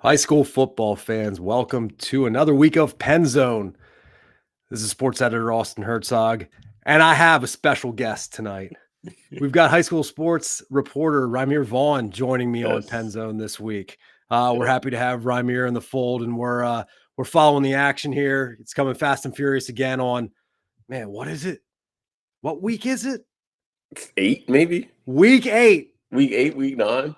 High school football fans, welcome to another week of PennZone. This is sports editor Austin Hertzog, and I have a special guest tonight. We've got high school sports reporter Rymir Vaughn joining me on Yes. PennZone this week. We're Yeah. happy to have Rymir in the fold, and we're following the action here. It's coming fast and furious again on, man, what is it? What week is it? It's 8, maybe? Week 8. Week 8, week 9?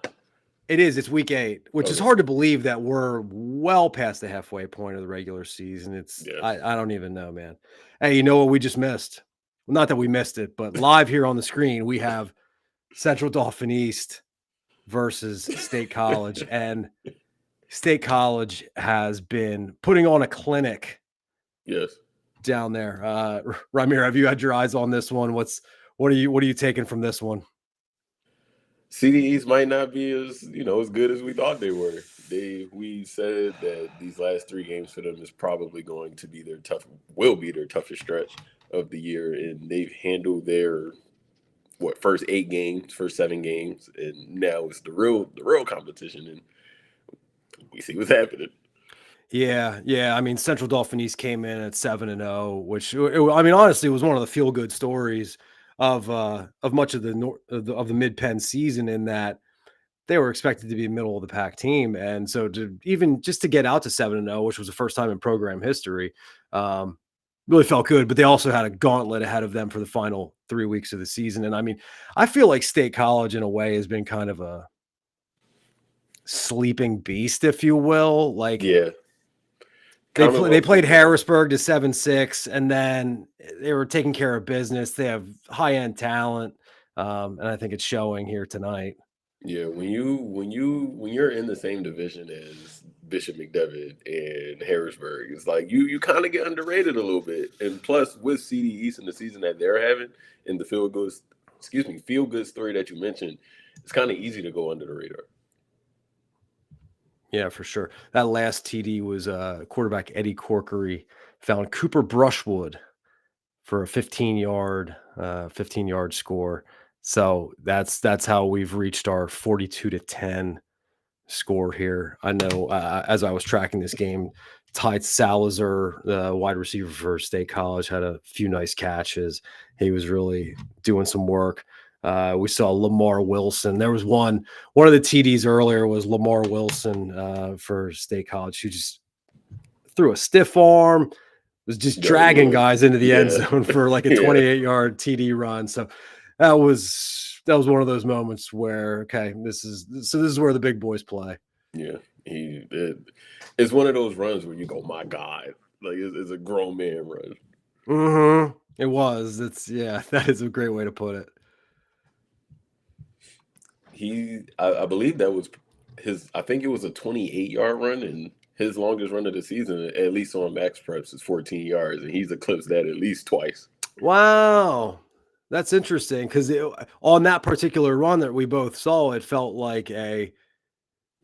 It is. It's week 8, which is Okay. hard to believe that we're well past the halfway point of the regular season. It's Yes. I don't even know, man. Hey, you know what we just missed? Well, not that we missed it, but live here on the screen, we have Central Dauphin East versus State College. And State College has been putting on a clinic Yes. down there. Rymir, have you had your eyes on this one? What are you taking from this one? CDEs might not be as good as we thought they were. We said that these last 3 games for them is probably going to be will be their toughest stretch of the year, and they've handled their first 8 games, first 7 games, and now it's the real competition, and we see what's happening. Yeah. I mean, Central Dauphin East came in at 7-0, which I mean, honestly, was one of the feel good stories of much of the Mid-Penn season, in that they were expected to be a middle of the pack team, and so to even just to get out to 7-0, which was the first time in program history, um, really felt good. But they also had a gauntlet ahead of them for the final 3 weeks of the season, and I mean, I feel like State College in a way has been kind of a sleeping beast, if you will, like. Yeah. They played Harrisburg to 7-6, and then they were taking care of business. They have high-end talent, and I think it's showing here tonight. Yeah, when you're in the same division as Bishop McDevitt and Harrisburg, it's like you kind of get underrated a little bit. And plus, with CD East and the season that they're having, and the feel good story that you mentioned, it's kind of easy to go under the radar. Yeah, for sure. That last TD was quarterback Eddie Corkery found Cooper Brushwood for a 15-yard score. So that's how we've reached our 42-10 score here. I know as I was tracking this game, Ty Salazar, the wide receiver for State College, had a few nice catches. He was really doing some work. We saw Lamar Wilson. There was one of the TDs earlier was Lamar Wilson for State College, who just threw a stiff arm, was just That was dragging one. guys into the end Yeah, zone for like a yeah, 28-yard TD run. So that was one of those moments where, okay, this is where the big boys play. yeah. It's one of those runs where you go, my God, like it's a grown man run. Mm-hmm. It was. That is a great way to put it. I believe that was I think it was a 28-yard run, and his longest run of the season, at least on Max Preps, is 14 yards, and he's eclipsed that at least twice. Wow. That's interesting, because on that particular run that we both saw, it felt like this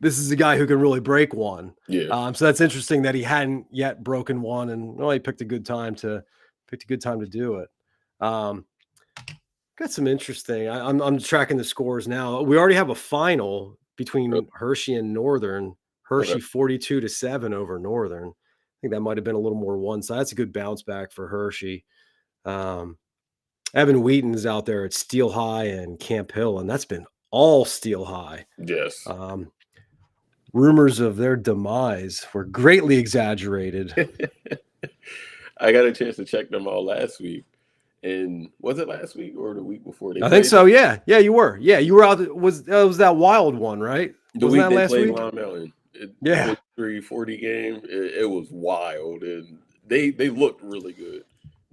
is a guy who can really break one. Yeah. So that's interesting that he hadn't yet broken one, and he picked a good time to do it. Got some interesting. I'm tracking the scores now. We already have a final between Hershey and Northern. Okay. Hershey 42-7 over Northern. I think that might have been a little more one side. That's a good bounce back for Hershey. Evan Wheaton's out there at Steel High and Camp Hill, and that's been all Steel High. Yes. Rumors of their demise were greatly exaggerated. I got a chance to check them out last week. And was it last week or the week before? I think so. Yeah, you were. Yeah, you were out. Was that wild one, right? The Wasn't week that they last played week? Long Mountain. Yeah. 340 game. It was wild, and they looked really good.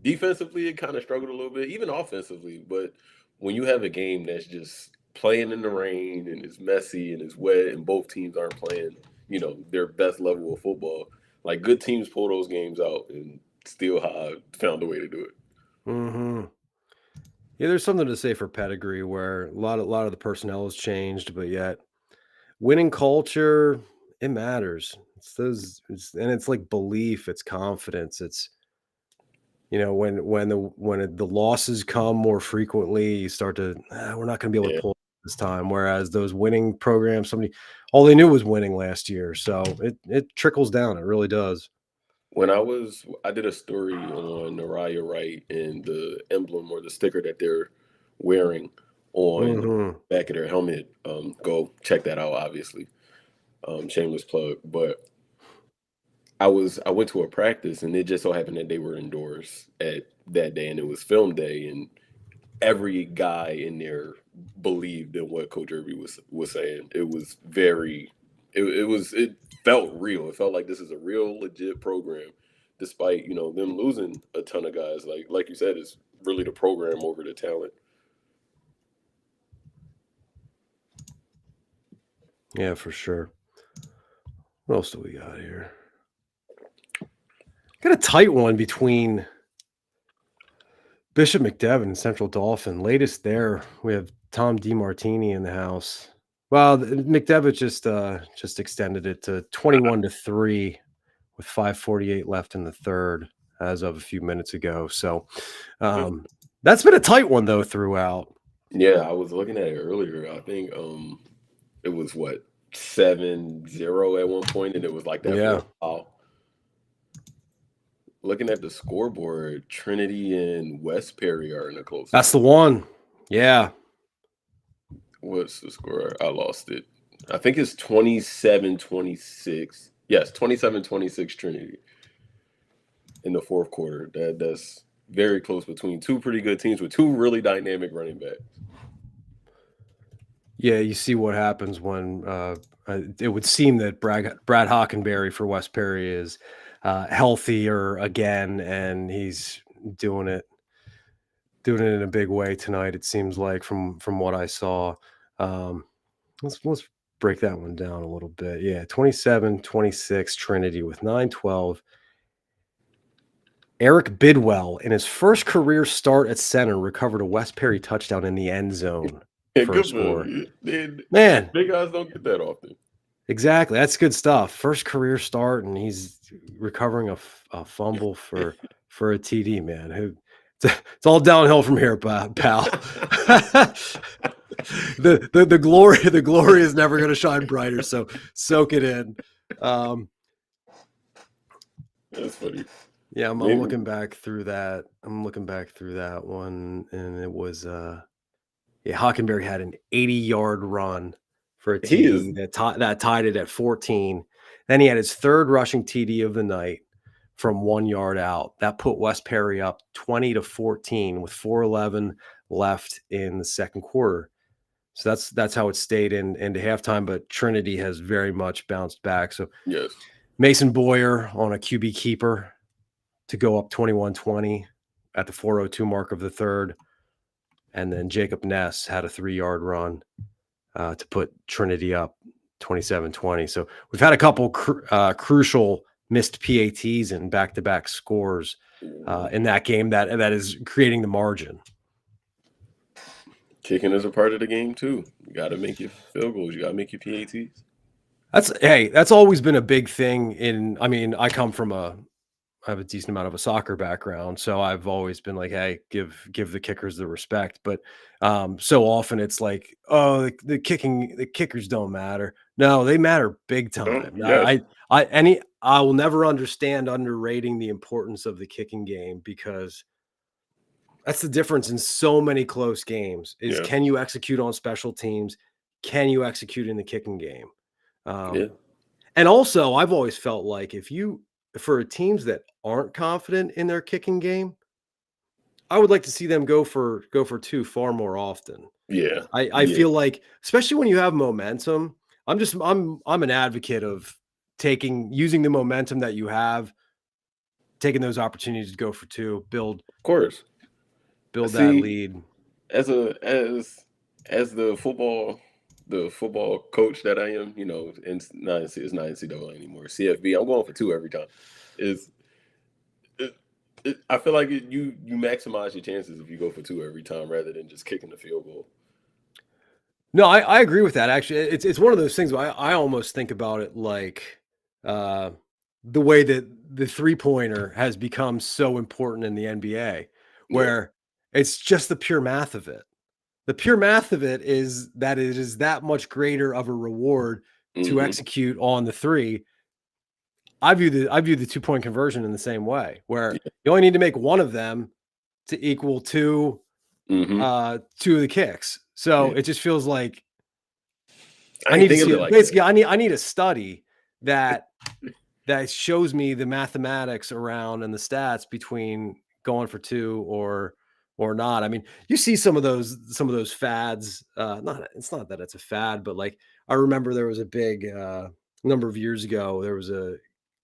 Defensively, it kind of struggled a little bit, even offensively. But when you have a game that's just playing in the rain and it's messy and it's wet, and both teams aren't playing, their best level of football, like good teams pull those games out, and Steel High found a way to do it. Mm-hmm. Yeah, there's something to say for pedigree, where a lot of the personnel has changed, but yet winning culture, it matters. And it's like belief, it's confidence, it's when the losses come more frequently, you start to we're not going to be able to Yeah. pull this time, whereas those winning programs, all they knew was winning last year. So it trickles down. It really does. I did a story on Naraya Wright and the emblem or the sticker that they're wearing on Hmm. back of their helmet. Go check that out, obviously. Shameless plug. But I went to a practice and it just so happened that they were indoors at that day and it was film day and every guy in there believed in what Coach Irby was saying. It was very it felt real. It felt like this is a real legit program, despite, them losing a ton of guys. Like you said, it's really the program over the talent. Yeah, for sure. What else do we got here? Got a tight one between Bishop McDevitt and Central Dauphin. Latest there, we have Tom DeMartini in the house. Well, McDevitt just extended it to 21-3 with 5:48 left in the third as of a few minutes ago. So that's been a tight one though throughout. Yeah, I was looking at it earlier. I think it was what 7-0 at one point, and it was like that for Yeah, a while. Looking at the scoreboard, Trinity and West Perry are in a close that's the one. one. Yeah. What's the score? I lost it. I think it's 27-26. Yes, 27-26 Trinity in the fourth quarter. That's very close between two pretty good teams with two really dynamic running backs. Yeah, you see what happens when it would seem that Brad Hockenberry for West Perry is healthier again, and he's doing it in a big way tonight. It seems like from what I saw. Um, let's break that one down a little bit. Yeah, 27-26 Trinity with 9-12. Eric Bidwell, in his first career start at center, recovered a West Perry touchdown in the end zone Yeah, for a good for score. him. Man, Big guys don't get that often. exactly. That's good stuff. First career start, and he's recovering a fumble for a TD. Man, it's all downhill from here, pal. The glory is never going to shine brighter. So soak it in. Um, That's funny. yeah, I'm Maybe looking back through that. I'm looking back through that one, and it was yeah, Hockenberry had an 80-yard run for a he is. TD that tied it at 14. Then he had his third rushing TD of the night from 1 yard out. That put West Perry up 20-14 with 4:11 left in the second quarter. So that's how it stayed into halftime. But Trinity has very much bounced back. So Yes. Mason Boyer on a QB keeper to go up 21-20 at the 4:02 mark of the third. And then Jacob Ness had a 3-yard run to put Trinity up 27-20. So we've had a couple crucial missed PATs and back-to-back scores in that game that is creating the margin. Kicking is a part of the game too. You got to make your field goals. You got to make your PATs. That's always been a big thing I mean, I have a decent amount of a soccer background, so I've always been like, hey, give the kickers the respect. But so often it's like, oh, the kickers don't matter. No, they matter big time. Yes. I will never understand underrating the importance of the kicking game, because that's the difference in so many close games is, Yes. can you execute on special teams? Can you execute in the kicking game? Yeah. And also, I've always felt like for teams that aren't confident in their kicking game, I would like to see them go for two far more often. Yeah. I Yeah. feel like, especially when you have momentum, I'm an advocate of using the momentum that you have, taking those opportunities to go for two, Of course. build that See, lead. as as the football coach that I am, and it's not NCAA anymore. CFB. I'm going for two every time. Is I feel like you maximize your chances if you go for two every time rather than just kicking the field goal. No, I agree with that. Actually, it's one of those things where I almost think about it like uh, the way that the 3-pointer has become so important in the NBA, Yeah. where it's just the pure math of it. the pure math of it is that it is that much greater of a reward to execute on the three. I view the 2-point conversion in the same way, where you only need to make one of them to equal two of the kicks. So it just feels like I need to see it. Basically, I need a study that shows me the mathematics around and the stats between going for two or not. I mean, you see some of those fads. It's not that it's a fad, but like I remember there was a big number of years ago. There was a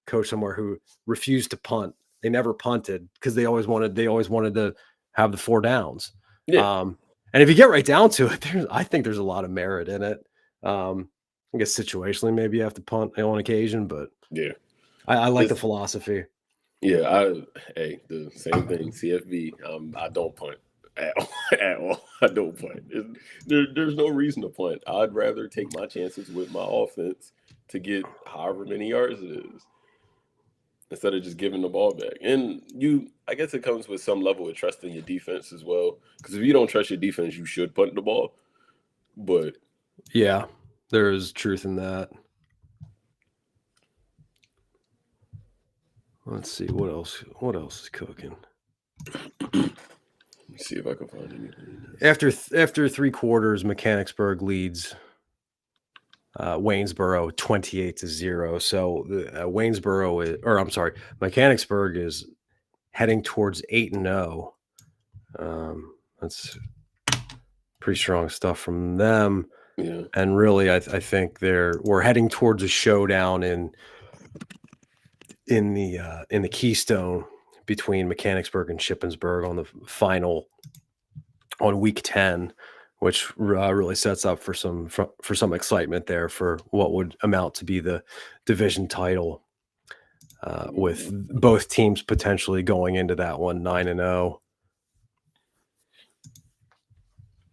coach somewhere who refused to punt. They never punted because they always wanted to have the 4 downs. And if you get right down to it, I think there's a lot of merit in it. I guess situationally, maybe you have to punt on occasion, but I like the philosophy. Yeah, the same thing. CFB. I don't punt at all. I don't punt. There's no reason to punt. I'd rather take my chances with my offense to get however many yards it is, instead of just giving the ball back. And I guess it comes with some level of trust in your defense as well. Because if you don't trust your defense, you should punt the ball. But yeah, there is truth in that. Let's see what else is cooking. Let me see if I can find anything. After 3 quarters, Mechanicsburg leads Waynesboro 28-0. So Mechanicsburg is heading towards 8-0. That's pretty strong stuff from them. Yeah. And really, I think we're heading towards a showdown in the Keystone between Mechanicsburg and Shippensburg on the final on week 10, which really sets up for some excitement there for what would amount to be the division title, with both teams potentially going into that one 9-0.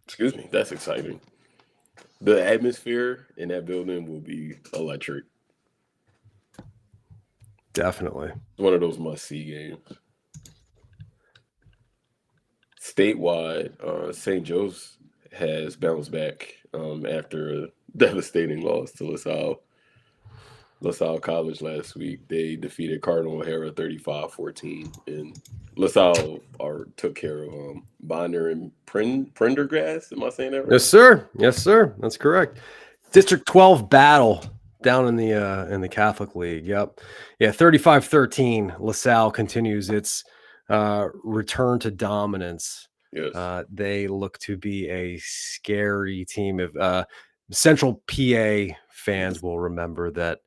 Excuse me, that's exciting. The atmosphere in that building will be electric. Definitely. It's one of those must-see games. Statewide, St. Joe's has bounced back after a devastating loss to LaSalle College last week. They defeated Cardinal O'Hara 35-14, and LaSalle took care of Bonner and Prendergast. Am I saying that right? Yes, sir. That's correct. District 12 battle down in the Catholic League. Yep. Yeah, 35-13. LaSalle continues its return to dominance. Yes. They look to be a scary team. If Central PA fans will remember that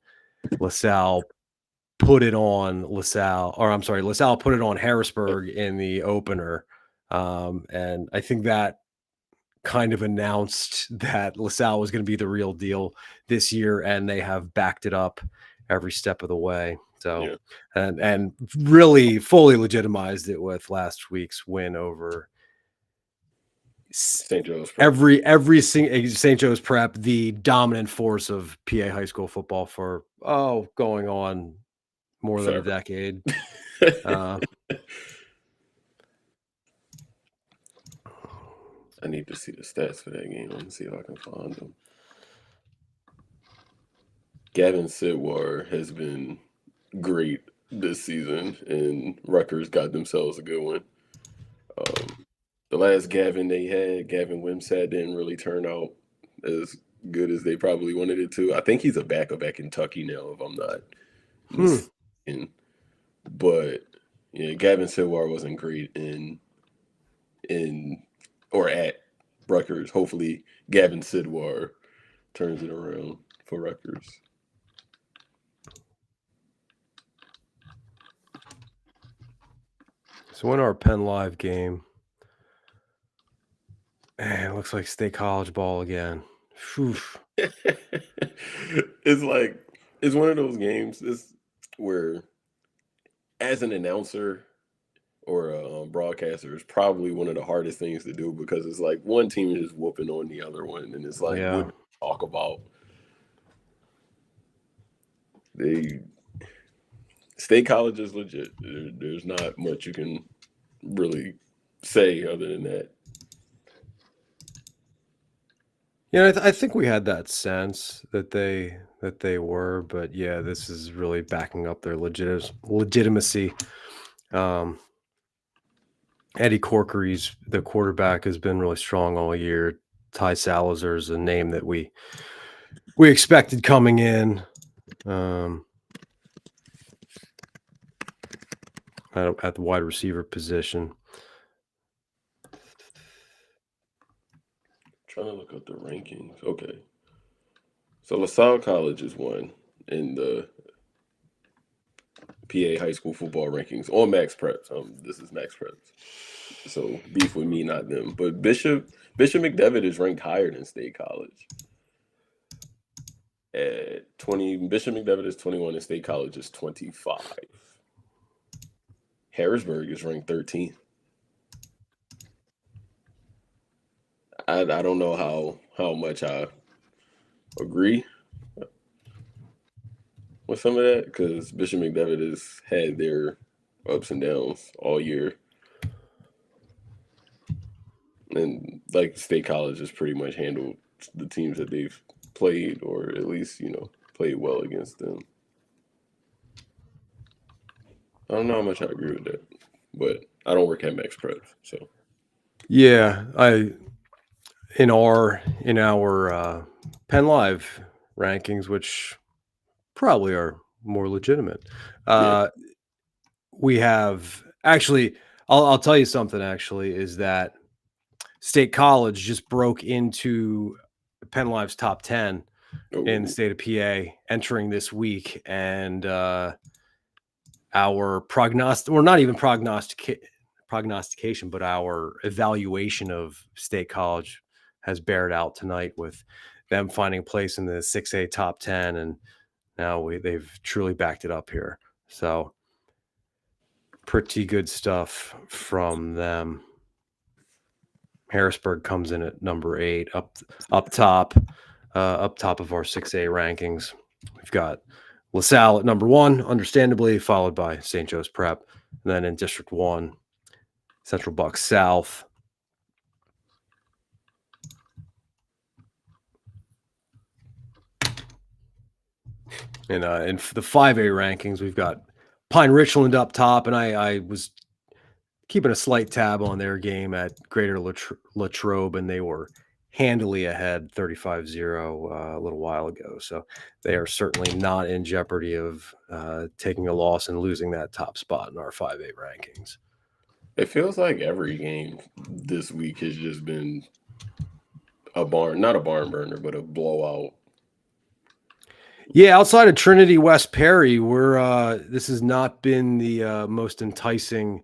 LaSalle put it on Harrisburg in the opener. And I think that kind of announced that LaSalle was going to be the real deal this year, and they have backed it up every step of the way. So, and really fully legitimized it with last week's win over St. Joe's Prep. Every St. Joe's Prep, the dominant force of PA high school football for going on more than a decade. I need to see the stats for that game. Let me see if I can find them. Gavin Sidwar has been great this season, and Rutgers got themselves a good one. The last Gavin they had, Gavin Wimsat, didn't really turn out as good as they probably wanted it to. I think he's a backup at Kentucky now, if I'm not mistaken. But yeah, Gavin Sidwar wasn't great in or at Rutgers. Hopefully, Gavin Sidwar turns it around for Rutgers. So in our PennLive game, man, it looks like state college ball again. It's one of those games where, as an announcer or a broadcaster, it's probably one of the hardest things to do, because it's like one team is just whooping on the other one, and it's like, what do you talk about? State college is legit. There's not much you can really say other than that. Yeah, I think we had that sense that they were, but yeah, this is really backing up their legitimacy. Um, Eddie Corkery's the quarterback has been really strong all year. Ty Salazar's a name that we expected coming in. Um, at the wide receiver position. Trying to look up the rankings. Okay. So LaSalle College is one in the PA high school football rankings on Max Preps. This is Max Preps. So beef with me, not them. But Bishop McDevitt is ranked higher than State College. At 20, Bishop McDevitt is 21 and State College is 25. Harrisburg is ranked 13th. I don't know how much I agree with some of that because Bishop McDevitt has had their ups and downs all year. And like State College has pretty much handled the teams that they've played, or at least, played well against them. I don't know how much I agree with that, but I don't work at Max Preps, so. Yeah, in our PennLive rankings, which probably are more legitimate. Yeah. We have actually. I'll tell you something. Actually, is that State College just broke into PennLive's top 10 in the Oh, state of PA entering this week, and our not even prognostication, but our evaluation of State College has bared out tonight with them finding a place in the 6A top 10, and now they've truly backed it up here. So pretty good stuff from them. Harrisburg comes in at number 8, up top of our 6A rankings. We've got LaSalle at number 1, understandably, followed by St. Joe's Prep. And then in District 1, Central Bucks South. And in the 5A rankings, we've got Pine Richland up top, and I was keeping a slight tab on their game at Greater Latrobe, and they were handily ahead 35-0 a little while ago. So they are certainly not in jeopardy of taking a loss and losing that top spot in our 5A rankings. it feels like every game this week has just been not a barn burner, but a blowout. Yeah, outside of Trinity West Perry, this has not been the most enticing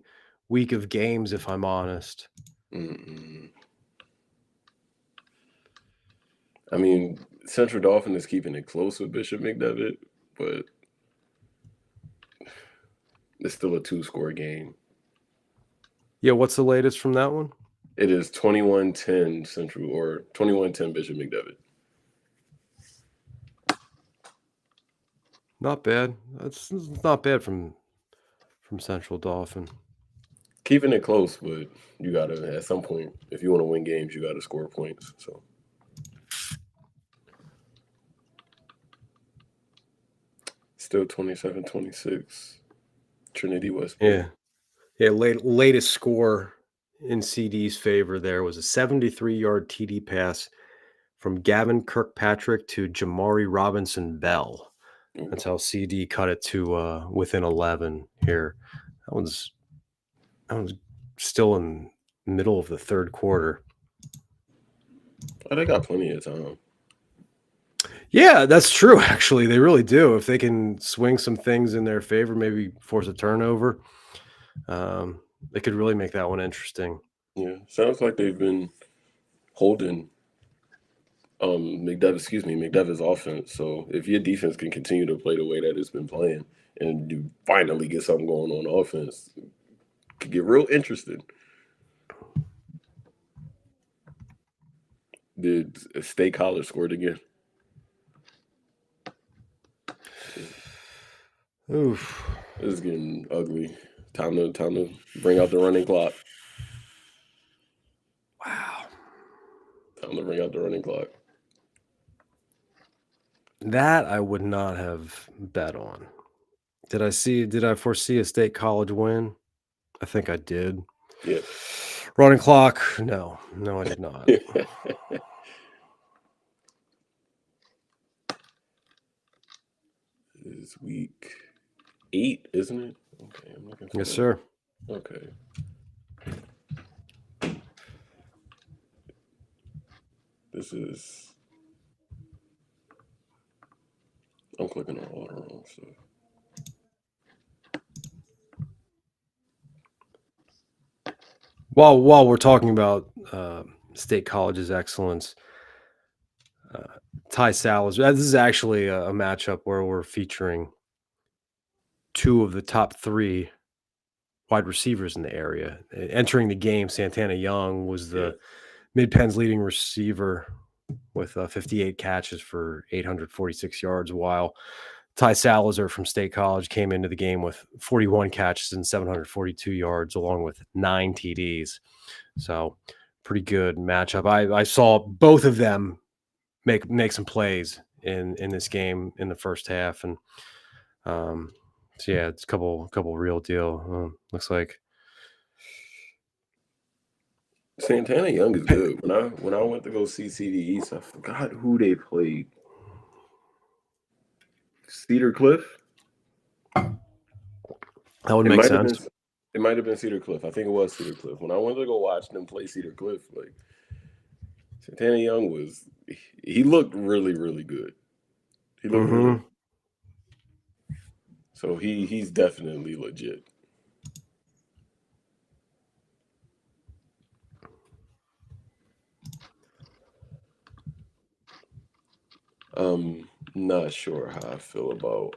week of games, if I'm honest. Mm-mm. I mean, Central Dauphin is keeping it close with Bishop McDevitt, but it's still a 2-score game. Yeah, what's the latest from that one? It is 21-10 Central, or 21-10 Bishop McDevitt. Not bad. That's not bad from Central Dauphin. Keeping it close, but you gotta, at some point, if you want to win games, you gotta score points. So still 27-26 Trinity West. Yeah. Latest score in CD's favor there was a 73-yard TD pass from Gavin Kirkpatrick to Jamari Robinson Bell. Ooh. That's how CD cut it to within 11 here. That one's still in the middle of the third quarter. Oh, they got plenty of time. Yeah, that's true. Actually, they really do. If they can swing some things in their favor, maybe force a turnover, they could really make that one interesting. Yeah, sounds like they've been holding McDevitt's offense. So if your defense can continue to play the way that it's been playing, and you finally get something going on offense, it could get real interesting. Did State College scored again? Oof. This is getting ugly. Time to bring out the running clock. Wow. Time to bring out the running clock. That I would not have bet on. Did I foresee a State College win? I think I did. Yeah. Running clock? No. No, I did not. It's week 8, isn't it? Okay, I'm looking for Yes, that. sir. Okay. I'm clicking on all the wrong stuff. While we're talking about State College's excellence, Ty Salas. This is actually a matchup where we're featuring 2 of the top 3 wide receivers in the area. Entering the game, Santana Young was the Mid-Penn's leading receiver with 58 catches for 846 yards, while Ty Salazar from State College came into the game with 41 catches and 742 yards, along with 9 TDs. So pretty good matchup. I saw both of them make some plays in this game in the first half, and so yeah, it's a couple real deal. Looks like Santana Young is good. When I went to go see CD East, I forgot who they played. Cedar Cliff. That would make sense. It might have been Cedar Cliff. I think it was Cedar Cliff. When I went to go watch them play Cedar Cliff, like Santana Young he looked really, really good. He looked really good. So he's definitely legit. Not sure how I feel about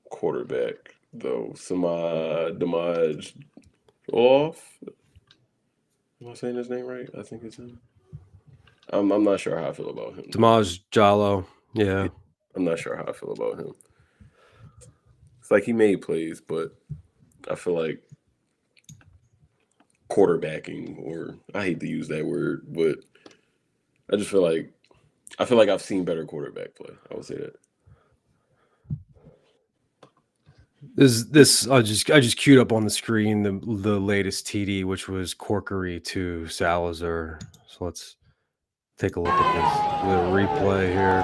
quarterback though. Damaj off. Am I saying his name right? I think it's him. I'm not sure how I feel about him. Damaj Jallo. Yeah. I'm not sure how I feel about him. It's like he made plays, but I feel like quarterbacking, or I hate to use that word, but I just feel like I've seen better quarterback play. I would say that. This I just queued up on the screen the latest TD, which was Corkery to Salazar. So let's take a look at the replay here.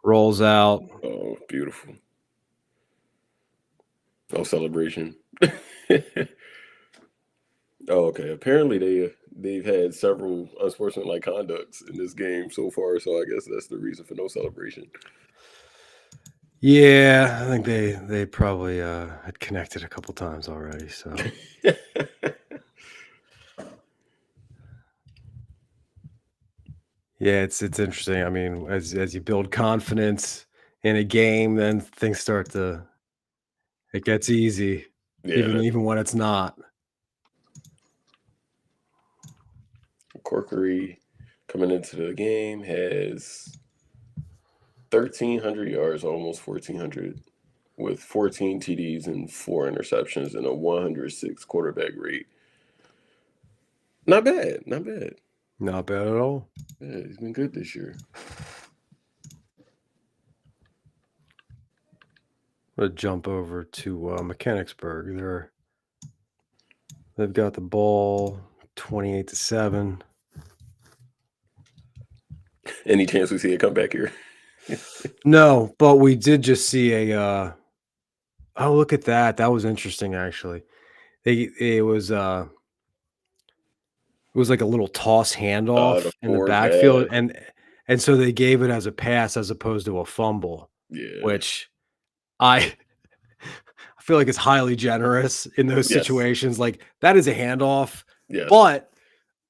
Rolls out. Oh, beautiful. Oh, celebration. Oh, okay. Apparently they've had several unsportsmanlike conducts in this game so far, so I guess that's the reason for no celebration. Yeah, I think they probably had connected a couple times already. So yeah, it's interesting. I mean, as you build confidence in a game, then things start to it gets easy, even when it's not. Corkery coming into the game has 1,300 yards, almost 1,400, with 14 TDs and 4 interceptions and a 106 quarterback rate. Not bad. Not bad. Not bad at all. Yeah, he's been good this year. I'm gonna jump over to Mechanicsburg. They've got the ball 28-7. Any chance we see a comeback here? No, but we did just see a oh, look at that. That was interesting actually. It was like a little toss handoff in the backfield, and so they gave it as a pass as opposed to a fumble. Yeah. Which I feel like it's highly generous in those situations. Like that is a handoff. Yes. But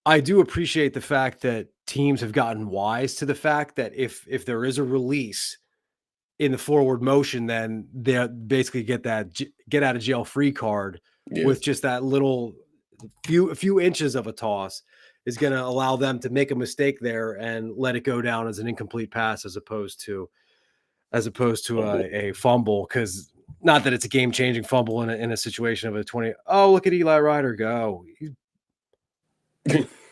I do appreciate the fact that teams have gotten wise to the fact that if there is a release in the forward motion, then they basically get that get out of jail free card with just that little few inches of a toss is going to allow them to make a mistake there and let it go down as an incomplete pass as opposed to a fumble. Because Not that it's a game-changing fumble in a situation of a 20. Oh, look at Eli Ryder go.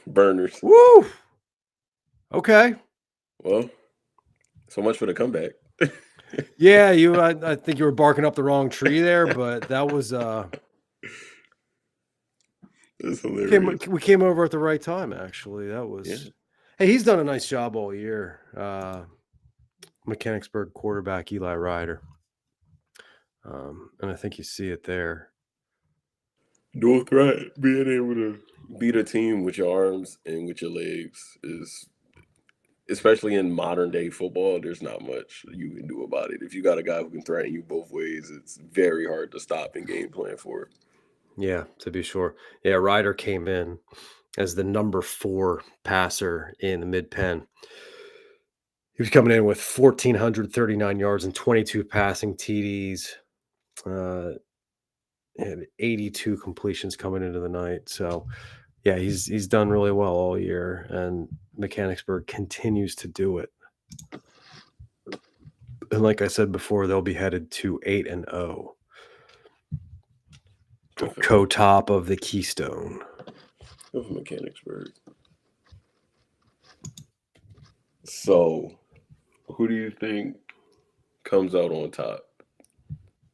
Burners. Woo! Okay. Well, so much for the comeback. Yeah, I think you were barking up the wrong tree there, but that was That's hilarious. we came over at the right time, actually. That Yeah. was Hey, he's done a nice job all year. Mechanicsburg quarterback Eli Ryder. And I think you see it there. Dual threat, being able to beat a team with your arms and with your legs is, especially in modern day football, there's not much you can do about it. If you got a guy who can threaten you both ways, it's very hard to stop and game plan for it. Yeah, to be sure. Yeah, Ryder came in as the number 4 passer in the Mid-Penn. He was coming in with 1,439 yards and 22 passing TDs. Uh, and 82 completions coming into the night. So, yeah, he's done really well all year, and Mechanicsburg continues to do it. And like I said before, they'll be headed to 8-0, co-top of the Keystone. Of Mechanicsburg. So, who do you think comes out on top?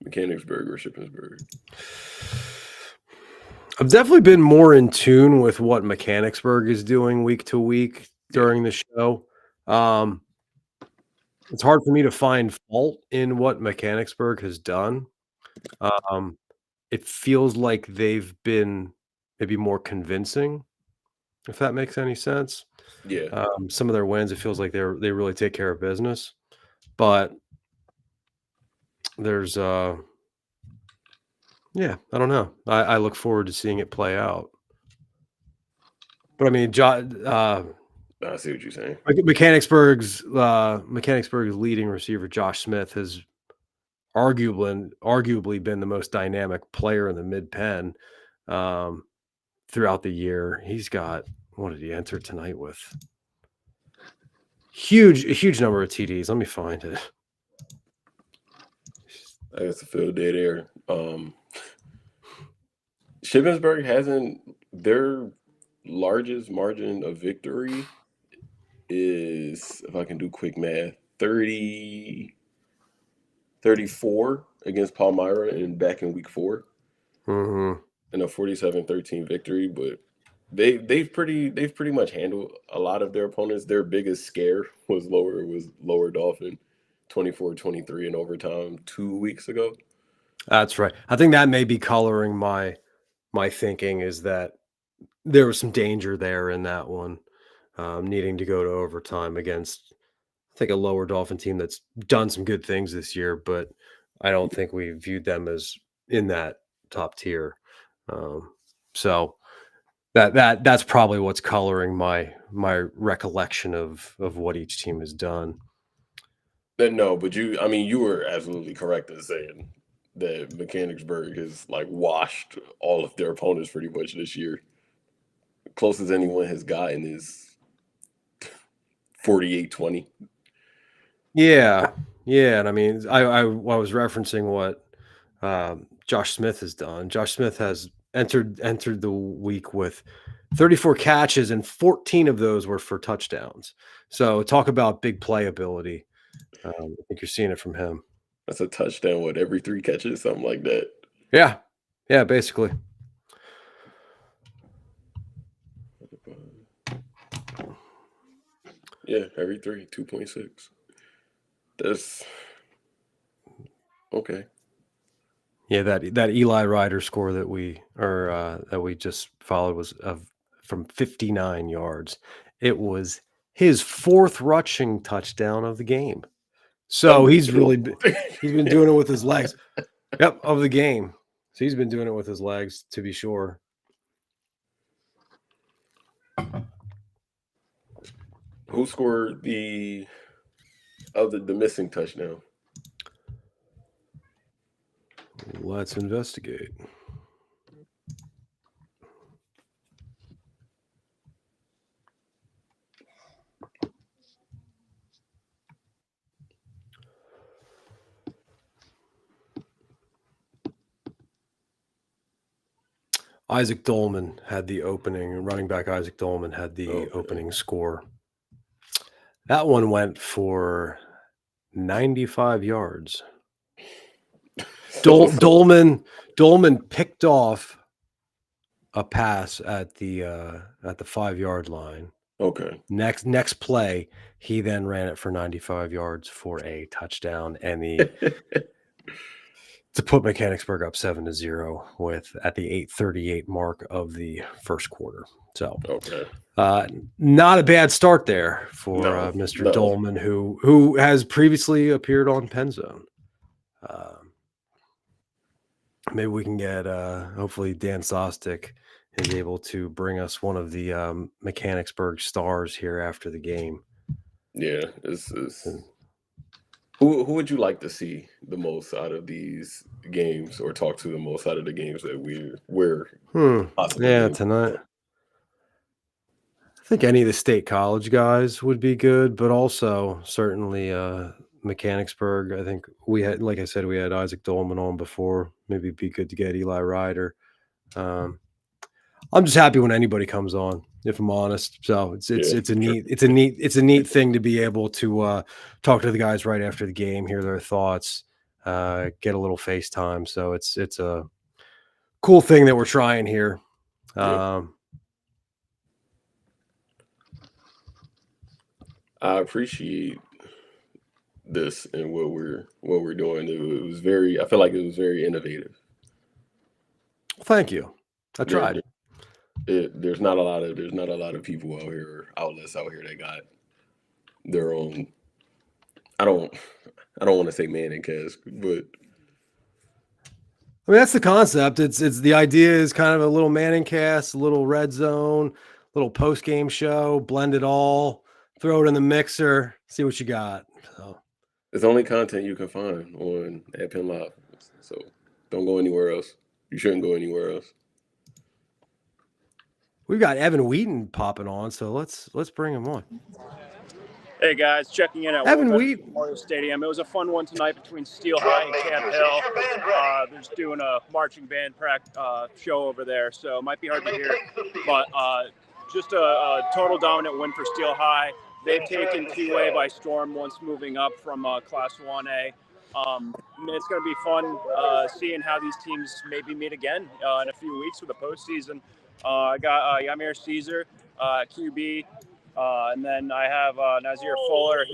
Mechanicsburg or Shippensburg? I've definitely been more in tune with what Mechanicsburg is doing week to week during the show. It's hard for me to find fault in what Mechanicsburg has done. It feels like they've been maybe more convincing, if that makes any sense. Yeah. Some of their wins, it feels like they really take care of business, but there's yeah, I don't know. I look forward to seeing it play out. But I mean, I see what you're saying. Mechanicsburg's leading receiver, Josh Smith, has arguably been the most dynamic player in the Mid-Penn throughout the year. He's got, what did he enter tonight with? A huge number of TDs. Let me find it. I guess a field day there. Shippensburg hasn't, their largest margin of victory is, if I can do quick math, 34 against Palmyra and back in week 4 Mm-hmm. in a 47-13 victory. But they've pretty much handled a lot of their opponents. Their biggest scare was Lower Dolphin, 24-23 in overtime 2 weeks ago. That's right. I think that may be coloring my thinking, is that there was some danger there in that one, needing to go to overtime against, I think, a Lower Dolphin team that's done some good things this year, but I don't think we viewed them as in that top tier. So that's probably what's coloring my recollection of what each team has done. No, but you were absolutely correct in saying that Mechanicsburg has like washed all of their opponents pretty much this year. Closest anyone has gotten is 48-20. Yeah, yeah, and I mean, I was referencing what Josh Smith has done. Josh Smith has entered the week with 34 catches, and 14 of those were for touchdowns. So talk about big playability. I think you're seeing it from him. That's a touchdown, what, every 3 catches, something like that. Yeah, yeah, basically. Yeah, every 3, 2.6. That's okay. Yeah, that Eli Ryder score that we just followed was from 59 yards. It was his 4th rushing touchdown of the game. So he's been doing it with his legs. Yep, of the game. So he's been doing it with his legs, to be sure. Who scored the missing touchdown? Let's investigate. Isaac Dolman had the opening. Running back Isaac Dolman had the Okay. opening score. That one went for 95 yards. Dolman picked off a pass at the 5-yard line. Okay. Next play, he then ran it for 95 yards for a touchdown, and to put Mechanicsburg up 7-0 at the 8:38 mark of the first quarter. So, okay. Not a bad start there for Mr. No. Dolman, who has previously appeared on PennZone. Maybe we can get hopefully Dan Sostek is able to bring us one of the Mechanicsburg stars here after the game. Yeah, who would you like to see the most out of these games, or talk to the most out of the games that we're possibly tonight? I think any of the state college guys would be good, but also certainly Mechanicsburg. I think we had, like I said, we had Isaac Dolman on before. Maybe it'd be good to get Eli Ryder. I'm just happy when anybody comes on, if I'm honest. So it's a neat thing to be able to talk to the guys right after the game, hear their thoughts, get a little FaceTime. So it's a cool thing that we're trying here. I appreciate this and what we're doing. I feel like it was very innovative. Thank you. I tried. There's not a lot of people out here, outlets out here that got their own. I don't want to say Manning cast, but I mean that's the concept. It's the idea is kind of a little Manning cast, a little red zone, little post game show, blend it all, throw it in the mixer, see what you got. So it's only content you can find on at PennLive. So don't go anywhere else. You shouldn't go anywhere else. We've got Evan Wheaton popping on, so let's bring him on. Hey guys, checking in at Memorial Stadium. It was a fun one tonight between Steel High and Camp Hill. They're just doing a marching band show over there, so it might be hard to hear. But just a total dominant win for Steel High. They've taken QA by storm once moving up from Class 1A. It's going to be fun seeing how these teams maybe meet again in a few weeks for the postseason. I got Rymir Caesar, QB. And then I have Nazir Fuller.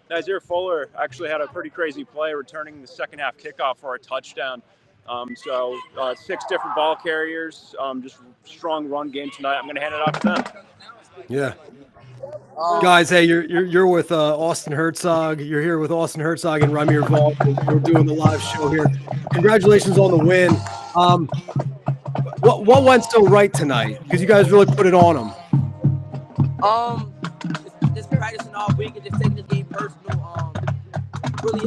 Nazir Fuller actually had a pretty crazy play returning the second half kickoff for a touchdown. So 6 different ball carriers, just strong run game tonight. I'm going to hand it off to them. Yeah. Guys, hey, you're with Austin Hertzog. You're here with Austin Hertzog and Rymir Vaughn. We're doing the live show here. Congratulations on the win. What went so right tonight? Because you guys really put it on them. Just practicing all week and just taking this game personal. Really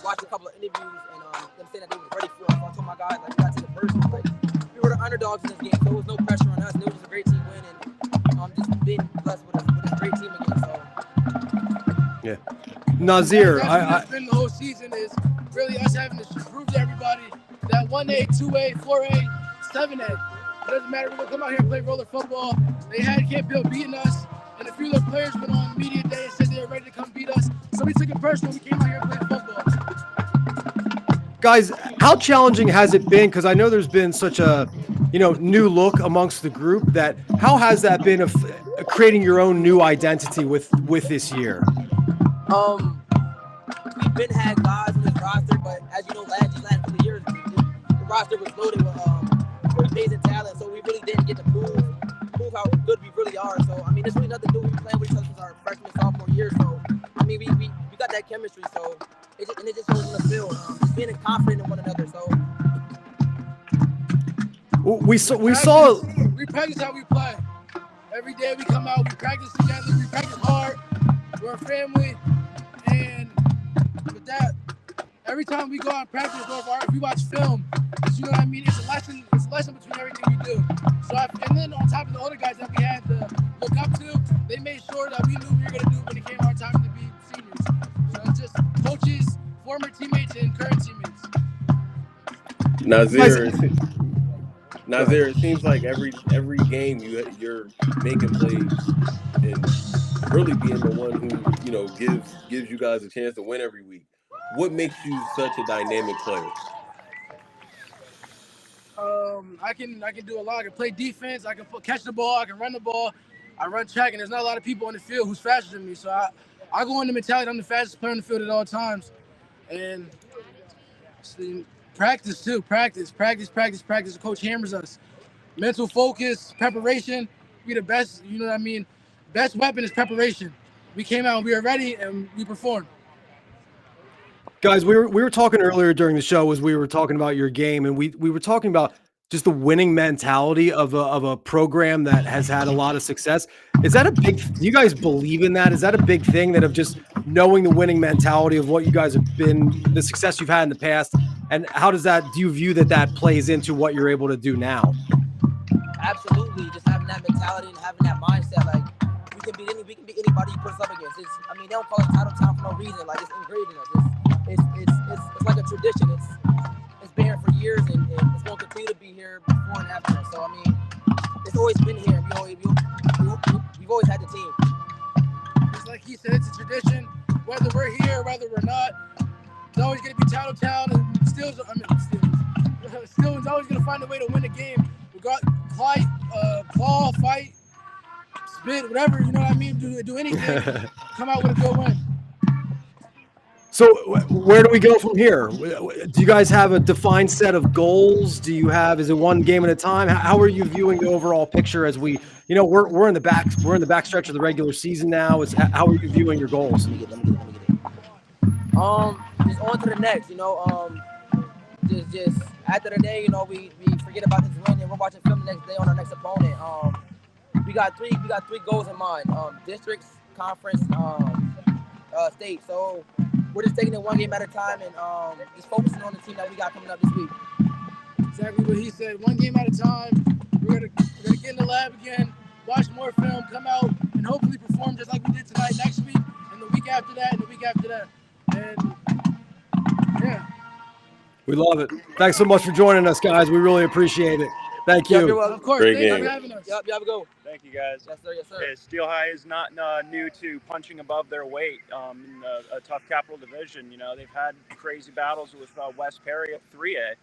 watched a couple of interviews and them saying that they were ready for it. So I told my guys, like, we got to take it personal. Like, we were the underdogs in this game, so there was no pressure on us. And it was just a great team win, and just being blessed with a great team again. So yeah, Nazir, That's been the whole season is really us having to prove to everybody that 1A, 2A, 4A, 7A. It doesn't matter. We're going to come out here and play roller football. They had Camp Hill beating us, and a few of the players went on media day and said they were ready to come beat us. So we took it personal. We came out here and played football. Guys, how challenging has it been? Because I know there's been such a new look amongst the group. How has that been of creating your own new identity with this year? We've been had guys on this roster, but as you know, last couple of years, the roster was loaded with amazing talent. So we really didn't get to prove how good we really are. So I mean, there's really nothing new. We've been playing with each other since our freshman, sophomore year. So I mean, we got that chemistry. So it just shows in the field. Just being confident in one another. So we saw. We practice how we play. Every day we come out, we practice together. We practice hard. We're a family, and with that, every time we go out and practice, we watch film. You know what I mean? It's a lesson. It's a lesson between everything we do. So, and then on top of the older guys that we had to look up to, they made sure that we knew we were going to do when it came our time to be seniors. So it's just coaches, former teammates, and current teammates. Nazir, it seems like every game you're making plays and really being the one who gives you guys a chance to win every week. What makes you such a dynamic player? I can do a lot. I can play defense. I can catch the ball. I can run the ball. I run track, and there's not a lot of people on the field who's faster than me. So I go in the mentality I'm the fastest player on the field at all times, and practice too. Practice. The coach hammers us. Mental focus, preparation. We the best. You know what I mean? Best weapon is preparation. We came out and we were ready and we performed. Guys, we were talking earlier during the show as we were talking about your game, and we were talking about just the winning mentality of a program that has had a lot of success. Is that a big? Do you guys believe in that? Is that a big thing, that of just knowing the winning mentality of what you guys have been, the success you've had in the past, and how does that? Do you view that plays into what you're able to do now? Absolutely, just having that mentality and having that mindset. Like we can beat anybody you put us up against. They don't call us title town for no reason. Like it's engraved in us. It's like a tradition. It's been here for years, and it's going to continue to be here before and after. So I mean, it's always been here. We've always had the team. It's like he said, it's a tradition. Whether we're here, whether we're not, it's always going to be title town. And Steel's always going to find a way to win a game. We got claw, fight, spit, whatever. You know what I mean? Do anything. Come out with a good win. So where do we go from here? Do you guys have a defined set of goals? Is it one game at a time? How are you viewing the overall picture as we're in the back stretch of the regular season now? How are you viewing your goals? Just on to the next, just after the day, we forget about this win and we're watching film the next day on our next opponent. We got three goals in mind: districts, conference, state. So we're just taking it one game at a time and just focusing on the team that we got coming up this week. Exactly what he said. One game at a time. We're gonna get in the lab again, watch more film, come out, and hopefully perform just like we did tonight next week, and the week after that, and the week after that. And yeah. We love it. Thanks so much for joining us, guys. We really appreciate it. Thank you. You're welcome. Of course. Great Thanks game. for having us. Yep, you have a go. Thank you, guys. Yes, sir. Yes, sir. Okay, Steel High is not new to punching above their weight in a tough Capital Division. They've had crazy battles with West Perry at 3A.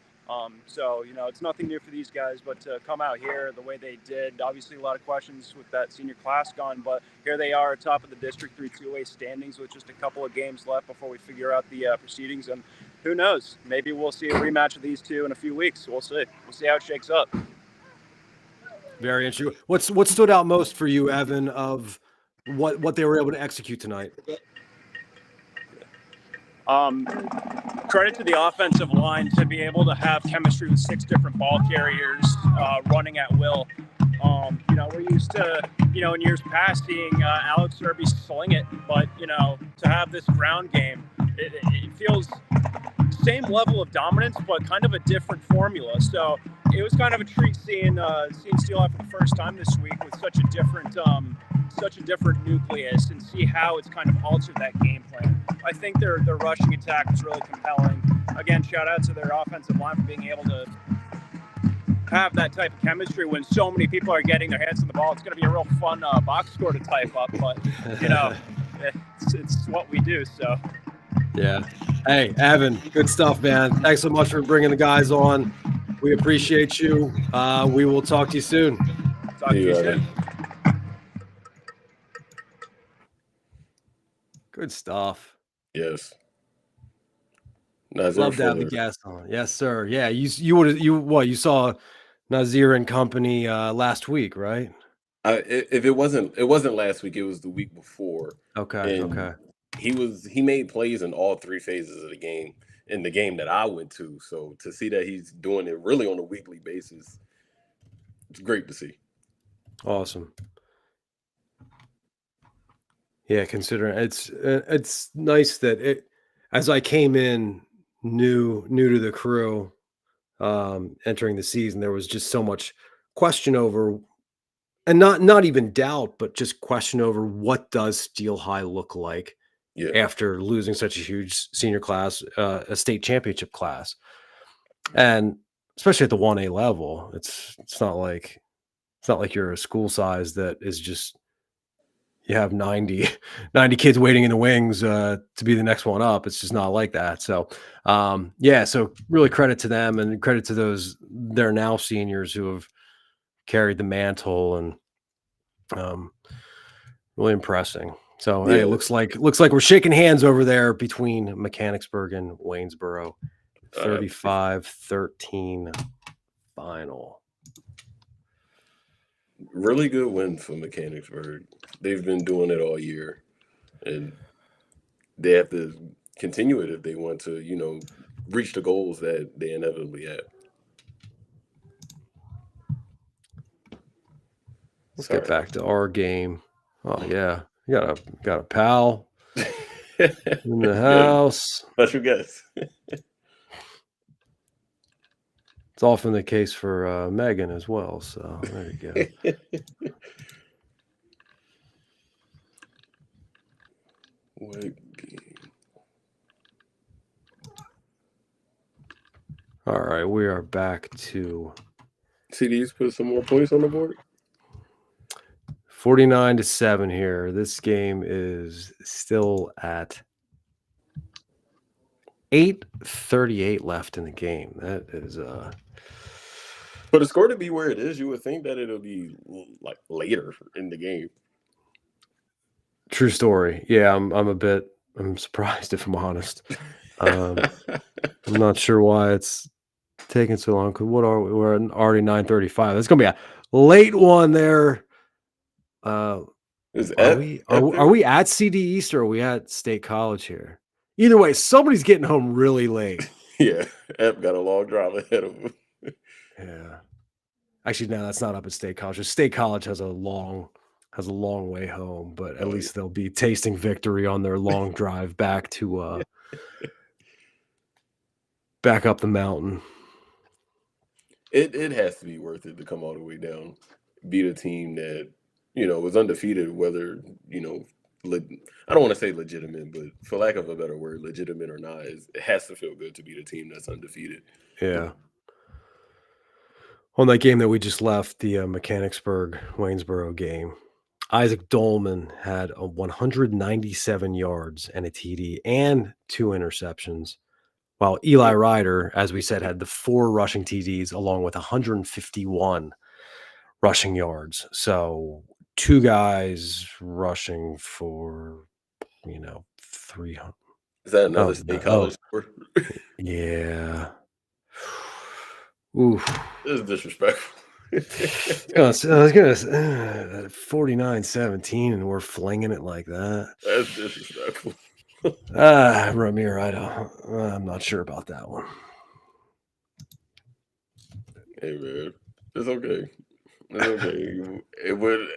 So, it's nothing new for these guys, but to come out here the way they did, obviously a lot of questions with that senior class gone, but here they are top of the District 3 2A standings with just a couple of games left before we figure out the proceedings. And who knows? Maybe we'll see a rematch of these two in a few weeks. We'll see. We'll see how it shakes up. Very interesting. What stood out most for you, Evan, of what they were able to execute tonight? Credit to the offensive line to be able to have chemistry with 6 different ball carriers running at will. We're used to, in years past seeing Alex Irby sling it, but, to have this ground game, it feels same level of dominance, but kind of a different formula. So it was kind of a treat seeing Steel High for the first time this week with such a different nucleus, and see how it's kind of altered that game plan. I think their rushing attack was really compelling. Again, shout out to their offensive line for being able to have that type of chemistry when so many people are getting their hands on the ball. It's going to be a real fun box score to type up, but it's what we do. So. Yeah. Hey, Evan, good stuff, man. Thanks so much for bringing the guys on. We appreciate you. We will talk to you soon. Talk to you soon. Good stuff. Yes. Love to have the guest on. Yes, sir. Yeah, you saw Nazir and company last week, right? If it wasn't last week, it was the week before. Okay. And okay. He made plays in all 3 phases of the game in the game that I went to. So to see that he's doing it really on a weekly basis, it's great to see. Awesome. Yeah, considering it's nice that as I came in new to the crew, entering the season, there was just so much question over, and not even doubt, but just question over what does Steel High look like after losing such a huge senior class, a state championship class. And especially at the 1A level. It's not like you're a school size that is just you have 90 kids waiting in the wings to be the next one up. It's just not like that. So so really credit to them and credit to they're now seniors who have carried the mantle and really impressing. So hey, it looks like we're shaking hands over there between Mechanicsburg and Waynesboro. 35-13 final. Really good win for Mechanicsburg. They've been doing it all year, and they have to continue it if they want to, reach the goals that they inevitably have. Let's get back to our game. Oh yeah, you got a pal in the house. Special guest. It's often the case for Megan as well. So there you go. What game? All right, we are back to CDs. Put some more points on the board. 49-7 here. This game is still at 8:38 left in the game. That is for the score to be where it is, you would think that it'll be like later in the game. True story. Yeah, I'm surprised if I'm honest. I'm not sure why it's taking so long. What are we? We're already 9:35. It's gonna be a late one there. Are we at CD East or are we at State College here? Either way, somebody's getting home really late. Yeah, Ep got a long drive ahead of him. Yeah. Actually, no, that's not up at State College. State College has a long way home, but at least they'll be tasting victory on their long drive back to back up the mountain. It has to be worth it to come all the way down, beat a team that was undefeated. Whether I don't want to say legitimate, but for lack of a better word, legitimate or not, it has to feel good to beat a team that's undefeated. Yeah. On that game that we just left, the Mechanicsburg-Waynesboro game, Isaac Dolman had 197 yards and a TD and 2 interceptions, while Eli Ryder, as we said, had the 4 rushing TDs along with 151 rushing yards. So 2 guys rushing for, 300. Is that another State College score? Yeah. Oof. This is disrespectful. I was gonna say 49-17 and we're flinging it like that. That's disrespectful. Rymir, I'm not sure about that one. Hey man, it's okay. It's okay. It would.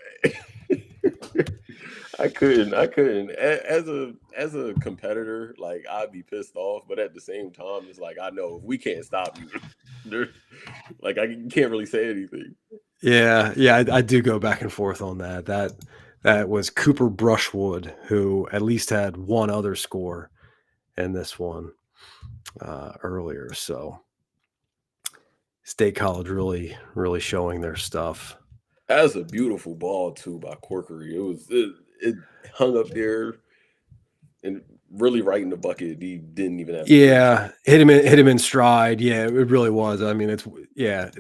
I couldn't. As a competitor, like I'd be pissed off, but at the same time, it's like I know if we can't stop you, like I can't really say anything. Yeah, I do go back and forth on that. That was Cooper Brushwood, who at least had one other score in this one earlier. So State College really showing their stuff. That was a beautiful ball too by Corkery. It hung up there and really right in the bucket. He didn't even have to hit him in stride. Yeah, it really was. I mean, it's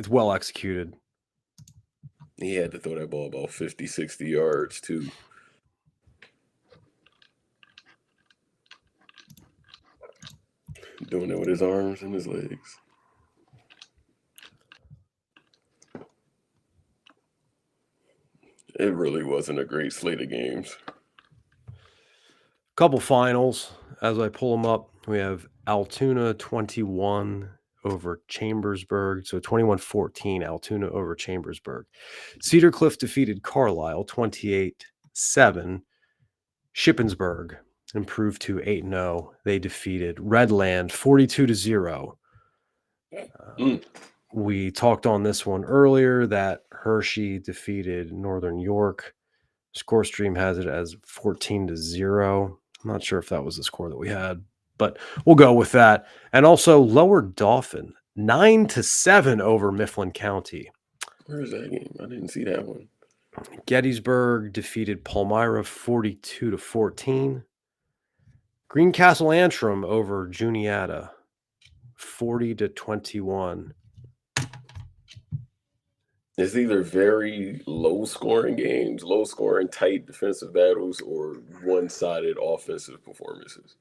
well executed. He had to throw that ball about 50, 60 yards too. Doing it with his arms and his legs. It really wasn't a great slate of games. Couple finals as I pull them up. We have Altoona 21 over Chambersburg. So 21-14, Altoona over Chambersburg. Cedar Cliff defeated Carlisle 28-7. Shippensburg improved to 8-0. They defeated Redland 42-0. We talked on this one earlier that Hershey defeated Northern York. ScoreStream has it as 14-0. I'm not sure if that was the score that we had, but we'll go with that. And also Lower Dauphin 9-7 over Mifflin County. Where is that game? I didn't see that one. Gettysburg defeated Palmyra 42-14. Greencastle Antrim over Juniata 40-21. It's either very low-scoring games, low-scoring, tight defensive battles, or one-sided offensive performances.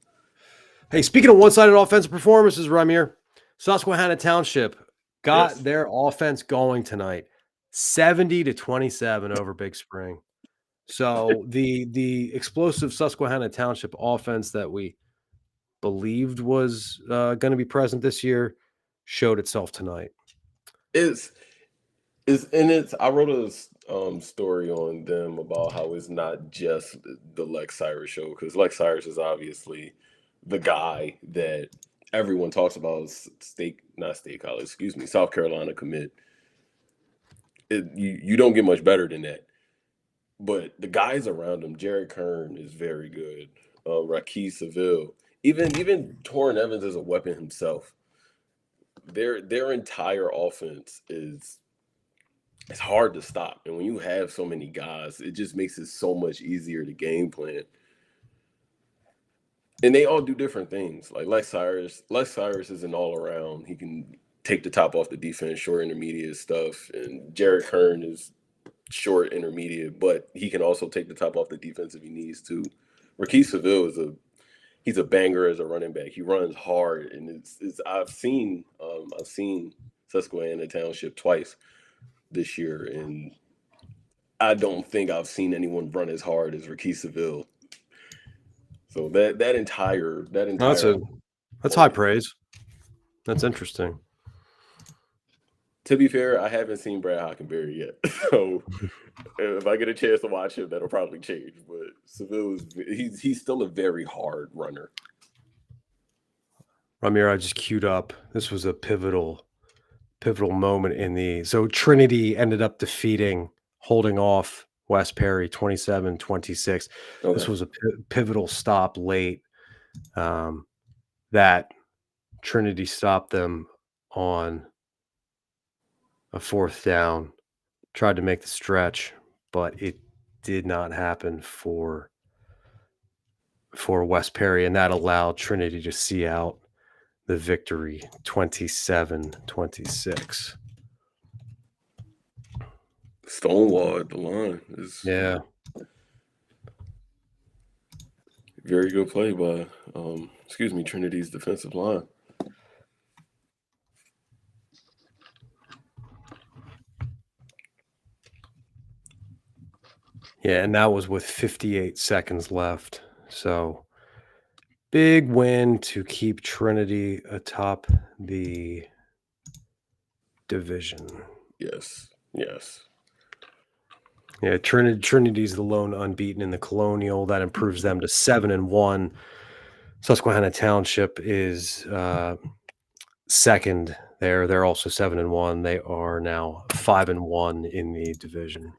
Hey, speaking of one-sided offensive performances, Rymir, Susquehanna Township got their offense going tonight, 70-27 over Big Spring. So the explosive Susquehanna Township offense that we believed was going to be present this year showed itself tonight. I wrote a story on them about how it's not just the Lex Cyrus show, because Lex Cyrus is obviously the guy that everyone talks about. South Carolina commit. You don't get much better than that. But the guys around him, Jared Kern is very good. Raquel Seville, even Torrin Evans is a weapon himself. Their entire offense it's hard to stop. And when you have so many guys, it just makes it so much easier to game plan. And they all do different things. Like Lex Cyrus is an all-around. He can take the top off the defense, short, intermediate stuff. And Jared Kern is short, intermediate, but he can also take the top off the defense if he needs to. Raquel Seville he's a banger as a running back. He runs hard, and I've seen Susquehanna Township twice this year, and I don't think I've seen anyone run as hard as Raquel Seville. So that entire that's high praise. That's interesting. To be fair, I haven't seen Brad Hockenberry yet, so if I get a chance to watch him, that'll probably change. But Seville he's still a very hard runner. Rymir, I just queued up. This was a pivotal moment so Trinity ended up holding off West Perry 27-26. Okay. This was a pivotal stop late. That Trinity stopped them on a 4th down, tried to make the stretch, but it did not happen for West Perry, and that allowed Trinity to see out the victory 27-26. Stonewall at the line very good play by Trinity's defensive line. Yeah, and that was with 58 seconds left. So big win to keep Trinity atop the division. Yes. Yeah, Trinity's the lone unbeaten in the Colonial. That improves them to 7-1. Susquehanna Township is second there. They're also 7-1. They are now 5-1 in the division.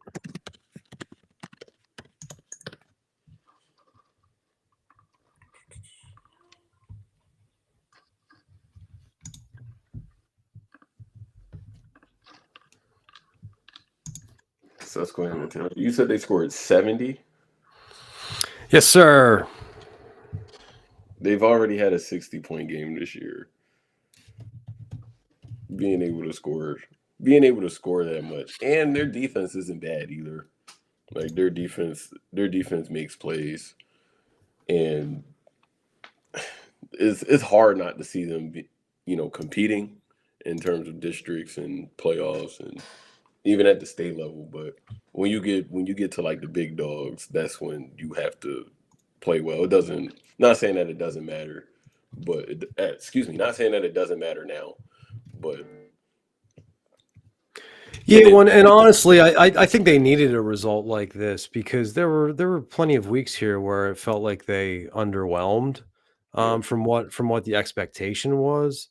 Susquehanna Township. You said they scored 70? Yes, sir. They've already had a 60-point game this year. Being able to score that much, and their defense isn't bad either. Like their defense makes plays, and it's hard not to see them competing in terms of districts and playoffs and even at the state level. But when you get to like the big dogs, that's when you have to play well. Not saying that it doesn't matter, but not saying that it doesn't matter now, but yeah. And honestly, I think they needed a result like this because there were plenty of weeks here where it felt like they underwhelmed from what the expectation was.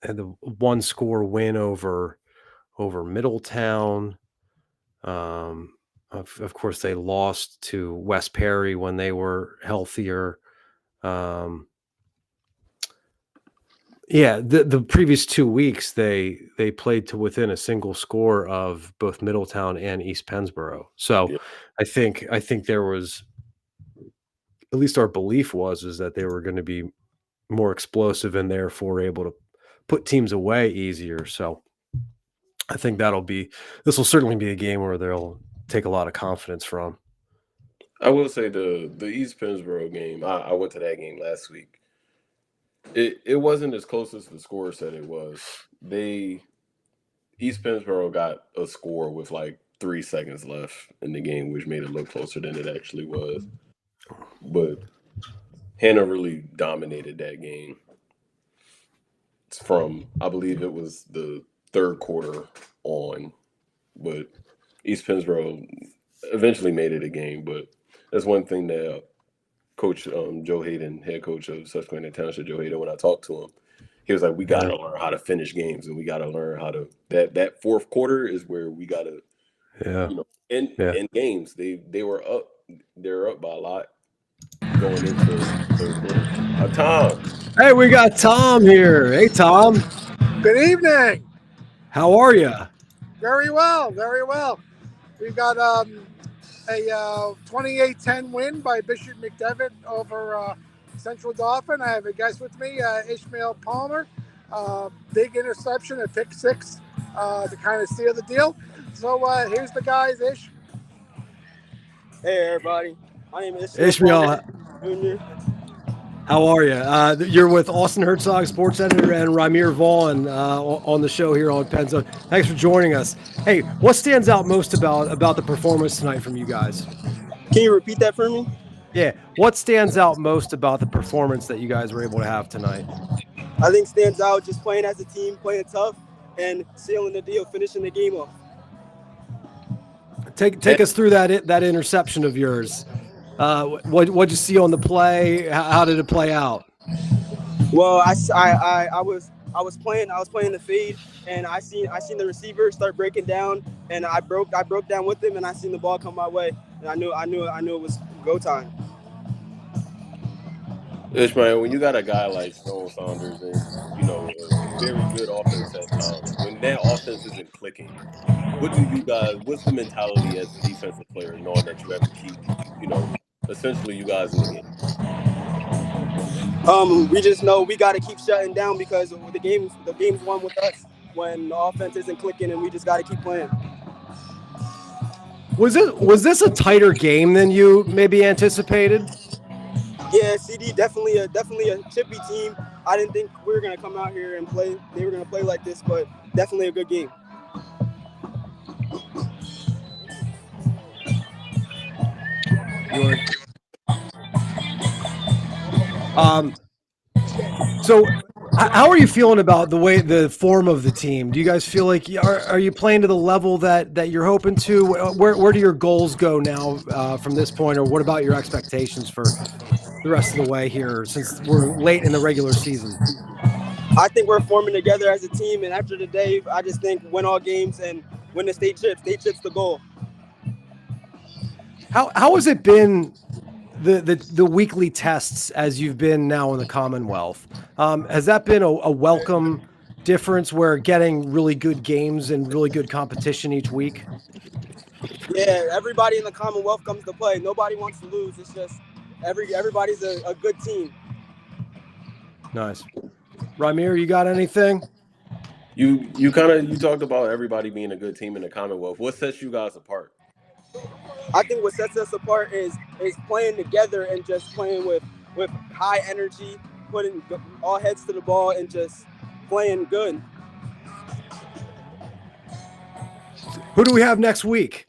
And the 1-score win over Middletown. Of course, they lost to West Perry when they were healthier. Yeah, the previous 2 weeks, they played to within a single score of both Middletown and East Pennsboro. So, Yeah. I think there was at least our belief was is that they were gonna be more explosive and therefore able to put teams away easier. So, I think this will certainly be a game where they'll take a lot of confidence from. I will say the East Pennsboro game. I went to that game last week. It wasn't as close as the score said it was. East Pennsboro got a score with like 3 seconds left in the game, which made it look closer than it actually was. But Hannah really dominated that game. It's from, I believe it was the third quarter on, but East Pennsboro eventually made it a game. But that's one thing that Coach Joe Hayden, head coach of Susquehanna Township, Joe Hayden, when I talked to him, he was like, "We got to learn how to finish games, and we got to learn how to that fourth quarter is where we got to, Yeah. in games they were up, they're up by a lot going into third quarter." Tom, Hey, we got Tom here. Hey, Tom. Good evening. How are you? Very well, very well. We got a 28-10 win by Bishop McDevitt over Central Dauphin. I have a guest with me, Ishmael Palmer. Big interception at pick six to kind of seal the deal. So here's the guys, Ish. Hey everybody, my name is Ishmael. Jr. How are you? You're with Austin Hertzog, sports editor, and Rymir Vaughn on the show here on PennZone. Thanks for joining us. Hey, what stands out most about the performance tonight from you guys? Can you repeat that for me? Yeah, what stands out most about the performance that you guys were able to have tonight? I think stands out just playing as a team, playing tough, and sealing the deal, finishing the game off. Take us through that interception of yours. What'd you see on the play? How did it play out? Well, I was playing the fade, and I seen the receiver start breaking down, and I broke down with him, and I seen the ball come my way, and I knew it was go time. Ishmael, when you got a guy like Stone Saunders and a very good offense at times, when that offense isn't clicking, what's the mentality as a defensive player, knowing that you have to keep, essentially you guys in the game? We just know we got to keep shutting down because the game's won with us when the offense isn't clicking, and we just got to keep playing. Was this a tighter game than you maybe anticipated? Yeah, CD definitely a chippy team. I didn't think we were gonna come out here and play. They were gonna play like this, but definitely a good game. So how are you feeling about the form of the team? Do you guys feel like are you playing to the level that you're hoping to? Where do your goals go now from this point, or what about your expectations for the rest of the way here since we're late in the regular season? I think we're forming together as a team, and after today, I just think win all games and win the state chips. State chips the goal. How has it been the weekly tests as you've been now in the Commonwealth? Has that been a welcome difference where getting really good games and really good competition each week? Yeah, everybody in the Commonwealth comes to play. Nobody wants to lose. It's just everybody's a good team. Nice. Rymir, you got anything? You talked about everybody being a good team in the Commonwealth. What sets you guys apart? I think what sets us apart is playing together and just playing with high energy, putting all heads to the ball and just playing good. Who do we have next week?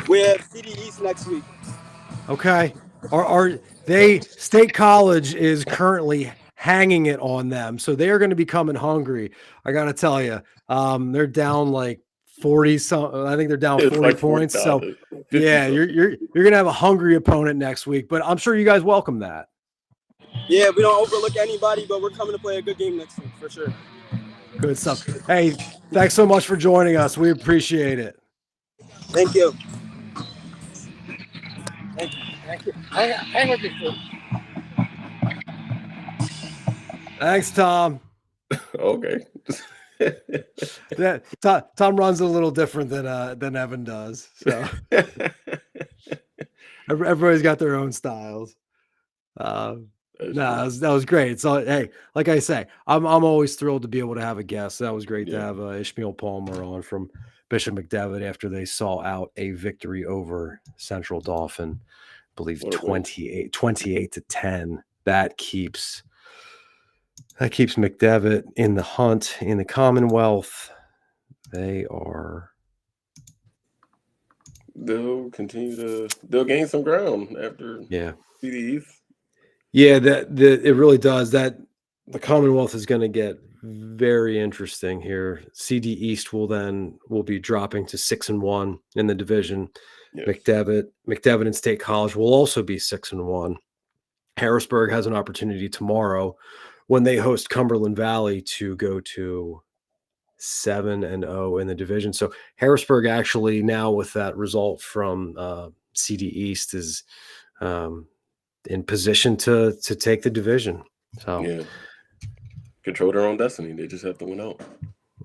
We have CD East next week. Okay. Are they State College is currently hanging it on them, so they are going to be coming hungry. I got to tell you, they're down like 40 some. I think they're down 40 like points. So yeah, you're going to have a hungry opponent next week, but I'm sure you guys welcome that. Yeah, we don't overlook anybody, but we're coming to play a good game next week for sure. Good stuff. Hey, thanks so much for joining us. We appreciate it. Thank you. Thank you. Hang with me, please. Thanks, Tom. Okay. Tom runs a little different than Evan does. So everybody's got their own styles. That was great. So hey, like I say, I'm always thrilled to be able to have a guest. That was great to have Ishmael Palmer on from Bishop McDevitt after they saw out a victory over Central Dauphin, I believe 28-10. That keeps McDevitt in the hunt in the Commonwealth. They'll gain some ground after CDEs. Yeah, it really does. That the Commonwealth is going to get very interesting here. CD East will be dropping to 6-1 in the division. Yes. McDevitt and State College will also be 6-1. Harrisburg has an opportunity tomorrow when they host Cumberland Valley to go to 7-0 in the division. So Harrisburg actually now with that result from CD East is in position to take the division. So control their own destiny. They just have to win out.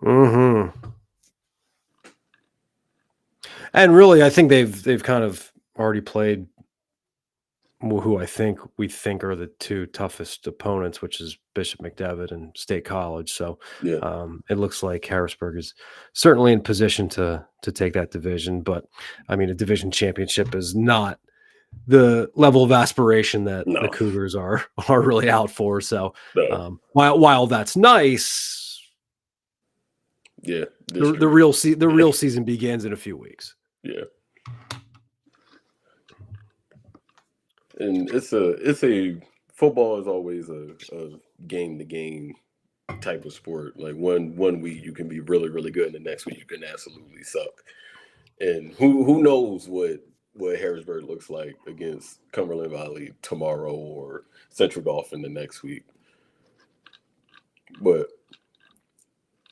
Mm-hmm. And really, I think they've kind of already played who we think are the two toughest opponents, which is Bishop McDevitt and State College. So it looks like Harrisburg is certainly in position to take that division. But I mean, a division championship is not the level of aspiration that the Cougars are really out for. So while that's nice, the real season begins in a few weeks. Yeah. And it's a football is always a game to game type of sport. Like one week you can be really, really good, and the next week you can absolutely suck. And who knows what Harrisburg looks like against Cumberland Valley tomorrow or Central Dauphin the next week. But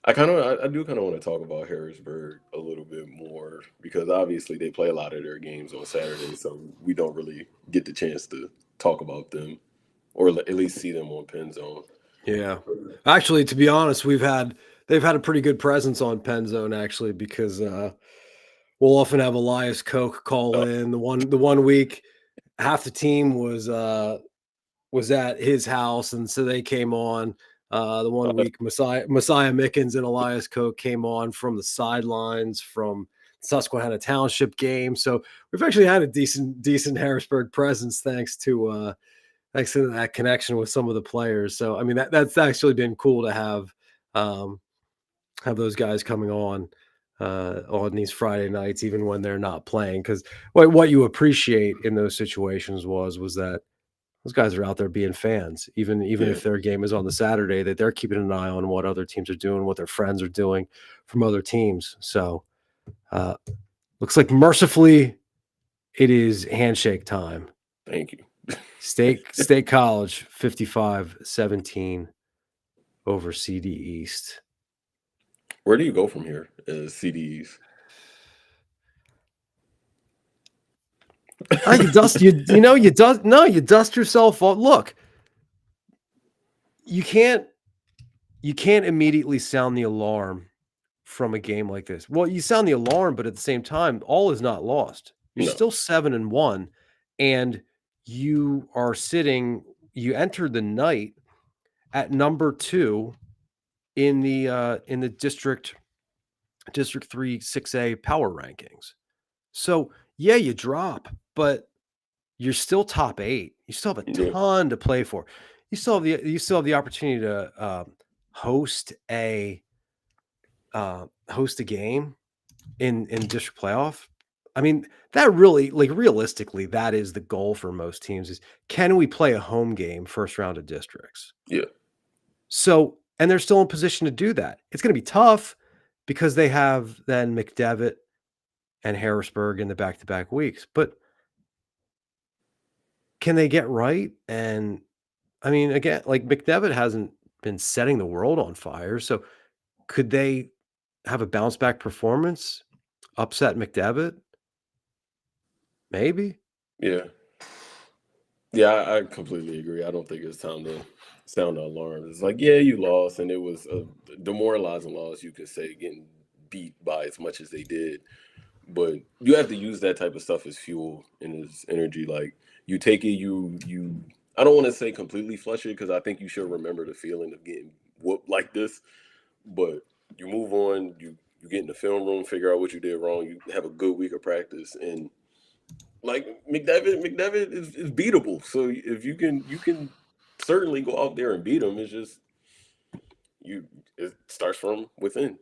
I do kind of want to talk about Harrisburg a little bit more because obviously they play a lot of their games on Saturday, so we don't really get the chance to talk about them or at least see them on PennZone. Yeah, actually, to be honest, they've had a pretty good presence on PennZone actually because we'll often have Elias Koch call in. The one week, half the team was at his house, and so they came on. The one week, Messiah Mickens and Elias Koch came on from the sidelines from Susquehanna Township game. So we've actually had a decent Harrisburg presence thanks to that connection with some of the players. So I mean that's actually been cool to have those guys coming on these Friday nights, even when they're not playing. Because what you appreciate in those situations was that those guys are out there being fans, even if their game is on the Saturday, that they're keeping an eye on what other teams are doing, what their friends are doing from other teams. So looks like mercifully it is handshake time. Thank you. State College 55-17 over CD East. Where do you go from here as CDs? You dust yourself off. Look, you can't immediately sound the alarm from a game like this. Well, you sound the alarm, but at the same time, all is not lost. You're still 7-1, and you entered the night at number 2 in the District 3 6A power rankings. So yeah, you drop, but you're still top 8. You still have a ton to play for. You still have the opportunity to host a game in district playoff. I mean, that really, like, realistically, that is the goal for most teams is, can we play a home game first round of districts? Yeah. So, and they're still in position to do that. It's going to be tough because they have then McDevitt and Harrisburg in the back-to-back weeks, but can they get right? And I mean, again, like, McDevitt hasn't been setting the world on fire. So could they have a bounce back performance, upset McDevitt? Maybe. Yeah. Yeah, I completely agree. I don't think it's time to sound the alarm. It's like, yeah, you lost, and it was a demoralizing loss, you could say, getting beat by as much as they did. But you have to use that type of stuff as fuel and as energy. Like, you take it, you I don't want to say completely flush it, because I think you should remember the feeling of getting whooped like this. But you move on, you get in the film room, figure out what you did wrong, you have a good week of practice, and like McDevitt is beatable. So if you can certainly go out there and beat him. It's just it starts from within.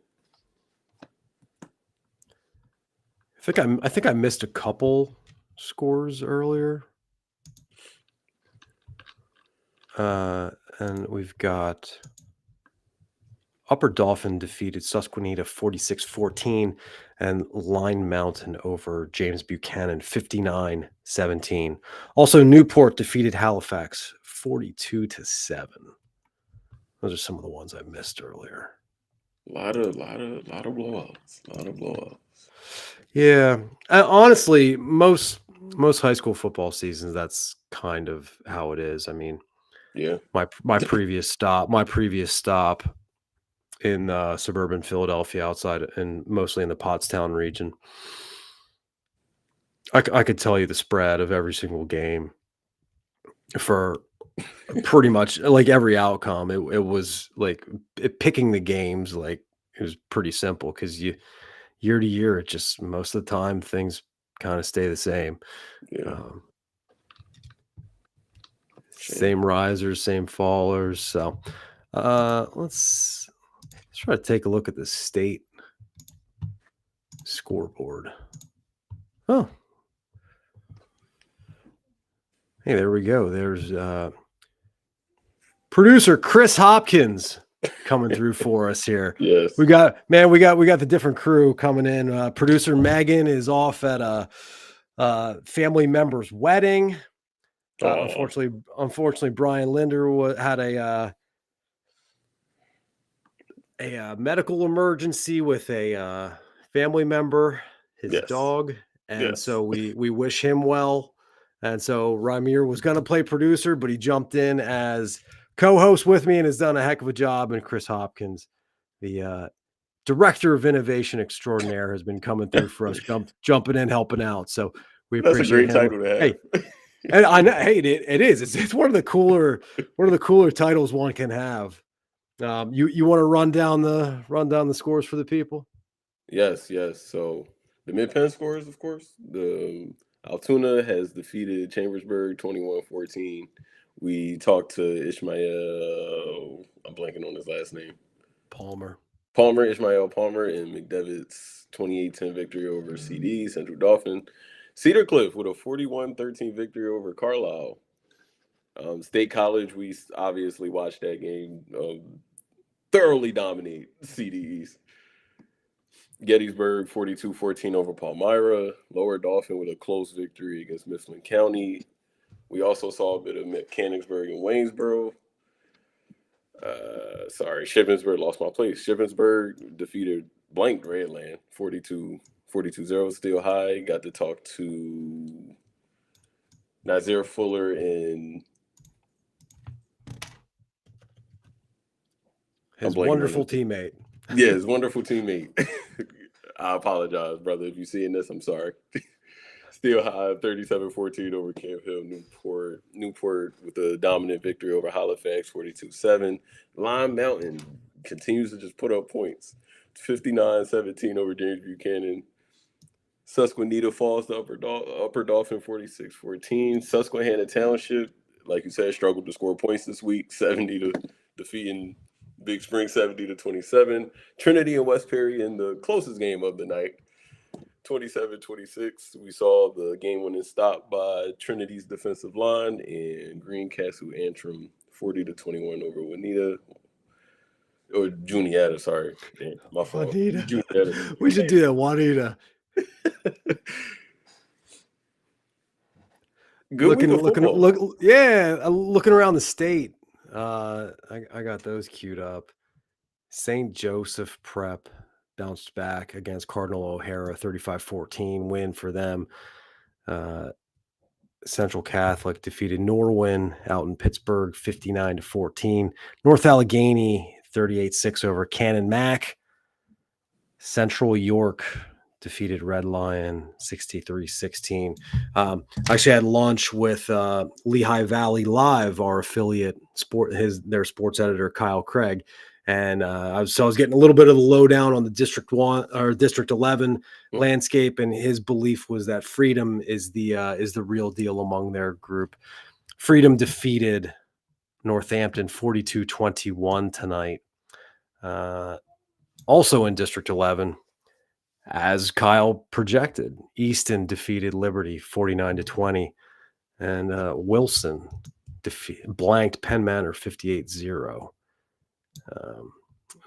I think I missed a couple scores earlier. And we've got Upper Dauphin defeated Susquehanna 46-14, and Line Mountain over James Buchanan 59-17. Also, Newport defeated Halifax 42-7. Those are some of the ones I missed earlier. A lot of blowouts. A lot of blowouts. Yeah, honestly, most high school football seasons, that's kind of how it is. I mean, yeah, my previous stop in suburban Philadelphia, outside and mostly in the Pottstown region, I could tell you the spread of every single game for pretty much like every outcome. It was like picking the games, like it was pretty simple, because year to year, it just, most of the time things kind of stay the same. Yeah. Same risers, same fallers. So let's try to take a look at the state scoreboard. Oh, hey, there we go. There's producer Chris Hopkins coming through for us here. Yes, we got the different crew coming in. Producer Megan is off at a family member's wedding. Unfortunately, Brian Linder had a medical emergency with a family member, his dog, and so we wish him well. And so Rymir was going to play producer, but he jumped in as co-host with me and has done a heck of a job. And Chris Hopkins, the director of innovation extraordinaire, has been coming through for us, jumping in, helping out. So we appreciate that's a great him. title to have. Hey, and I know, hey, it is. It's one of the cooler titles one can have. You want to run down the scores for the people? Yes. So the Mid-Penn scores, of course. The Altoona has defeated Chambersburg 21-14. We talked to Ishmael. I'm blanking on his last name. Ishmael Palmer, in McDevitt's 28-10 victory over CD, Central Dauphin. Cedar Cliff with a 41-13 victory over Carlisle. State College, we obviously watched that game thoroughly dominate CD East. Gettysburg 42-14 over Palmyra. Lower Dauphin with a close victory against Mifflin County. We also saw a bit of Mechanicsburg and Waynesboro. Shippensburg, lost my place. Shippensburg defeated blank Redland 42-0, still high. Got to talk to Nazir Fuller and his wonderful teammate. Yeah, his wonderful teammate. I apologize, brother, if you're seeing this. I'm sorry. Still high, 37-14 over Camp Hill. Newport with a dominant victory over Halifax, 42-7. Line Mountain continues to just put up points, 59-17 over James Buchanan. Susquehanna falls to Upper Dauphin, 46-14. Susquehanna Township, like you said, struggled to score points this week, 70 to defeating Big Spring, 70-27. Trinity and West Perry in the closest game of the night, 27-26. We saw the game-winning stop by Trinity's defensive line, and Greencastle Antrim 40-21 over Juanita. Or Juniata, sorry. Damn, my fault. Juniata. We should do that, Juanita. Looking around the state. I got those queued up. St. Joseph Prep bounced back against Cardinal O'Hara, 35-14 win for them. Central Catholic defeated Norwin out in Pittsburgh 59-14. North Allegheny 38-6 over Cannon Mac. Central York defeated Red Lion 63-16. Actually had lunch with Lehigh Valley Live, our affiliate their sports editor Kyle Craig, and I was getting a little bit of the lowdown on the District 1 or District 11 landscape, and his belief was that Freedom is the real deal among their group. Freedom defeated Northampton 42-21 tonight. Also in District 11, as Kyle projected, Easton defeated Liberty 49-20, and Wilson blanked Penn Manor 58-0.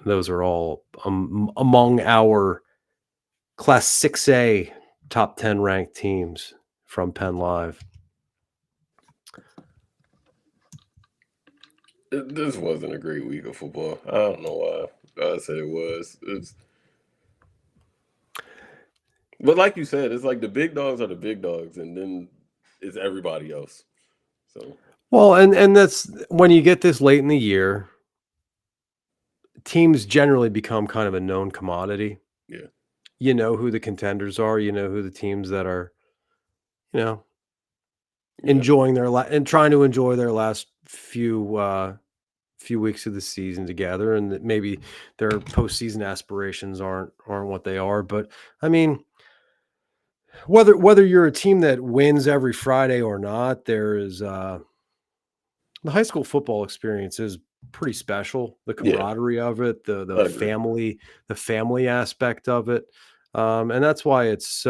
Those are all among our Class 6A top 10 ranked teams from Penn Live. This wasn't a great week of football. I don't know why I said it was. But like you said, it's like the big dogs are the big dogs, and then it's everybody else. So well, and that's when you get this late in the year, teams generally become kind of a known commodity. Yeah. You know who the contenders are. You know who the teams that are, enjoying their and trying to enjoy their last few weeks of the season together, and that maybe their postseason aspirations aren't what they are. But I mean, whether you're a team that wins every Friday or not, there is the high school football experience is pretty special. The camaraderie of it, the family aspect of it, and that's why it's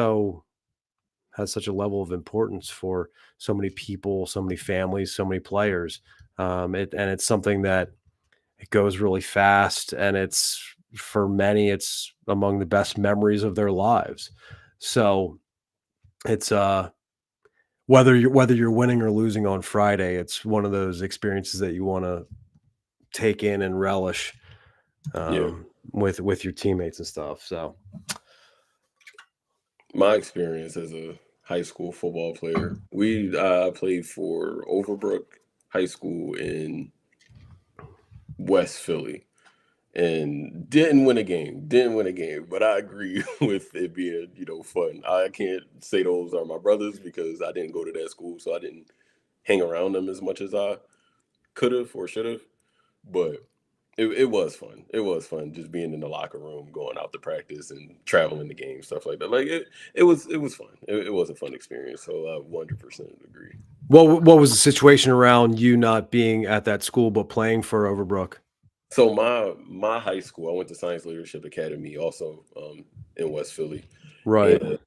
has such a level of importance for so many people, so many families, so many players. It's something that it goes really fast, and it's for many, it's among the best memories of their lives. So it's whether you're winning or losing on Friday, it's one of those experiences that you want to take in and relish with your teammates and stuff. So my experience as a high school football player, we played for Overbrook High School in West Philly, and didn't win a game. But I agree with it being fun. I can't say those are my brothers because I didn't go to that school, so I didn't hang around them as much as I could have or should have. But it was fun. It was fun just being in the locker room, going out to practice, and traveling to games, stuff like that. Like it was fun. It was a fun experience. So I 100% agree. What was the situation around you not being at that school but playing for Overbrook? So my high school, I went to Science Leadership Academy, also in West Philly. Right. And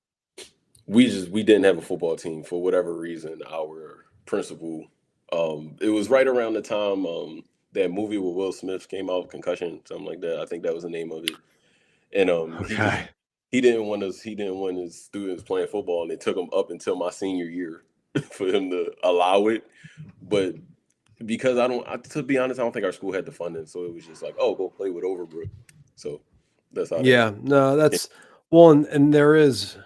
we didn't have a football team for whatever reason. Our principal, it was right around the time that movie with Will Smith came out, Concussion, something like that. I think that was the name of it. And Okay. he didn't want his students playing football, and it took him up until my senior year for him to allow it. But because to be honest, I don't think our school had the funding, so it was just like, oh, go play with Overbrook. So that's how. Yeah, no, that's well, and there is.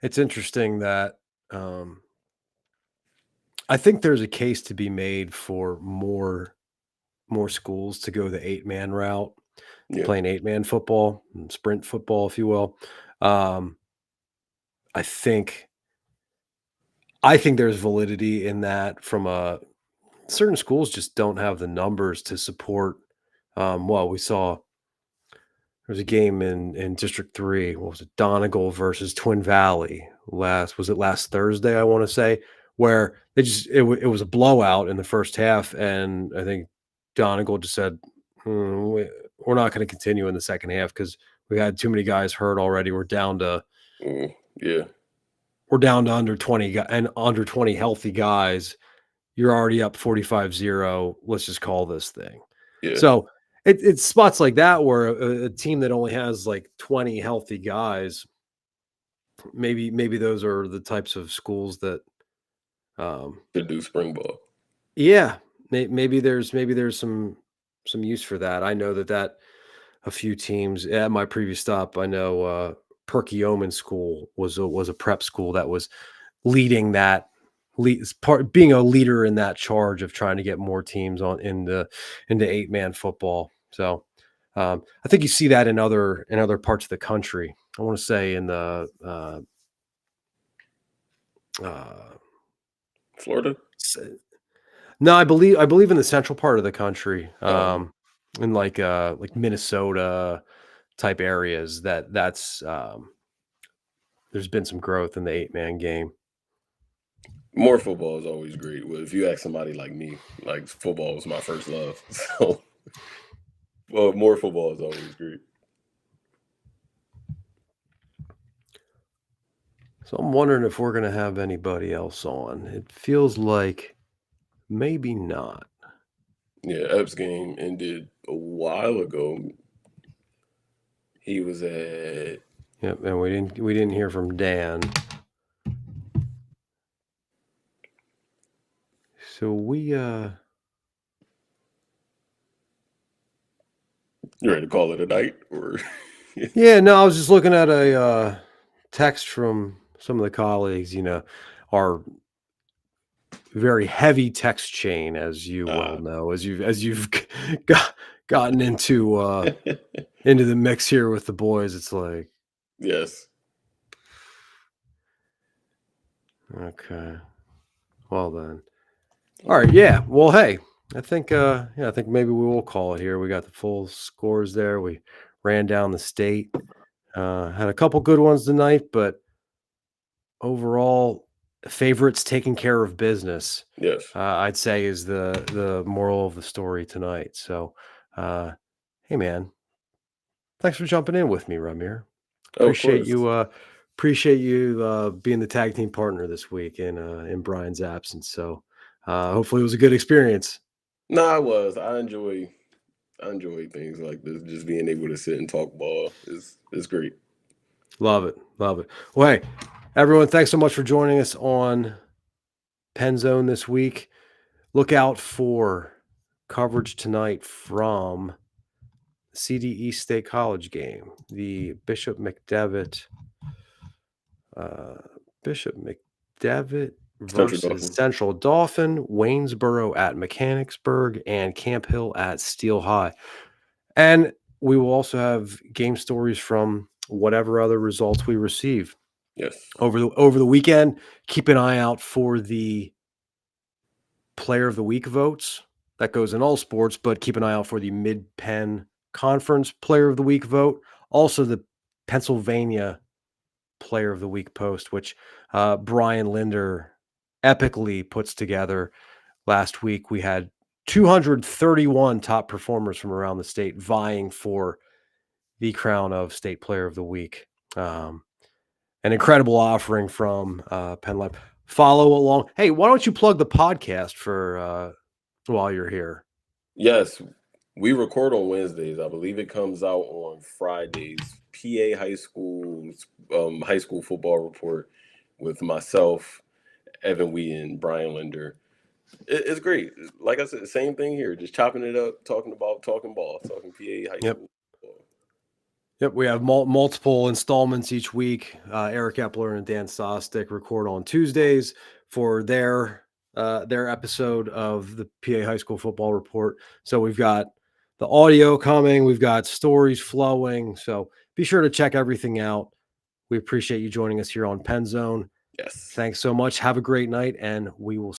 It's interesting that I think there's a case to be made for more schools to go the 8-man route, playing 8-man football, sprint football, if you will. I think there's validity in that from certain schools just don't have the numbers to support. We saw there was a game in District 3. What was it? Donegal versus Twin Valley last Thursday, I want to say, where it was a blowout in the first half, and I think Donegal just said, we're not going to continue in the second half because we had too many guys hurt already. We're down to we're down to under 20 and under 20 healthy guys. You're already up 45-0. Let's just call this thing. Yeah. So it's spots like that where a team that only has like 20 healthy guys, maybe those are the types of schools that to do spring ball. Yeah, maybe there's some use for that. I know that a few teams at my previous stop, I know Perkiomen School was a prep school that was leading that being a leader in that charge of trying to get more teams into 8-man football. So I think you see that in other parts of the country. I want to say in the Florida? No, I believe in the central part of the country, in like Minnesota type areas. That's there's been some growth in the 8-man game. More football is always great. Well, if you ask somebody like me, like football was my first love. So, well, more football is always great. So I'm wondering if we're going to have anybody else on. It feels like maybe not. Yeah, Epps' game ended a while ago. He was at. Yep, and we didn't hear from Dan. So we You ready to call it a night, or? Yeah, no, I was just looking at a text from some of the colleagues. Our very heavy text chain, as you well know, as you've gotten into the mix here with the boys. It's like, yes. Okay. Well then. All right. Yeah. Well, hey, I think maybe we will call it here. We got the full scores there. We ran down the state. Had a couple good ones tonight, but overall, favorites taking care of business. Yes. I'd say is the moral of the story tonight. So, hey man, thanks for jumping in with me, Rymir. Appreciate you being the tag team partner this week in Brian's absence. So hopefully it was a good experience. No, it was. I enjoy things like this. Just being able to sit and talk ball is great. Love it. Well, hey, everyone, thanks so much for joining us on PennZone this week. Look out for coverage tonight from CDE State College game, the Bishop McDevitt versus Central Dauphin, Waynesboro at Mechanicsburg, and Camp Hill at Steel High. And we will also have game stories from whatever other results we receive. Yes. Over the weekend, keep an eye out for the Player of the Week votes. That goes in all sports, but keep an eye out for the Mid-Penn Conference Player of the Week vote. Also, the Pennsylvania Player of the Week post, which Brian Linder epically puts together. Last week, we had 231 top performers from around the state vying for the crown of State Player of the Week. An incredible offering from PennLive. Follow along. Hey, why don't you plug the podcast for while you're here? Yes, we record on Wednesdays. I believe it comes out on Fridays. PA high school football report with myself, Evan Wee, and Brian Linder. It's great. Like I said, same thing here. Just chopping it up, talking ball, talking PA high school. Yep, we have multiple installments each week. Eric Epler and Dan Sostek record on Tuesdays for their episode of the PA High School Football Report. So we've got the audio coming, we've got stories flowing. So be sure to check everything out. We appreciate you joining us here on PennZone. Yes. Thanks so much. Have a great night, and we will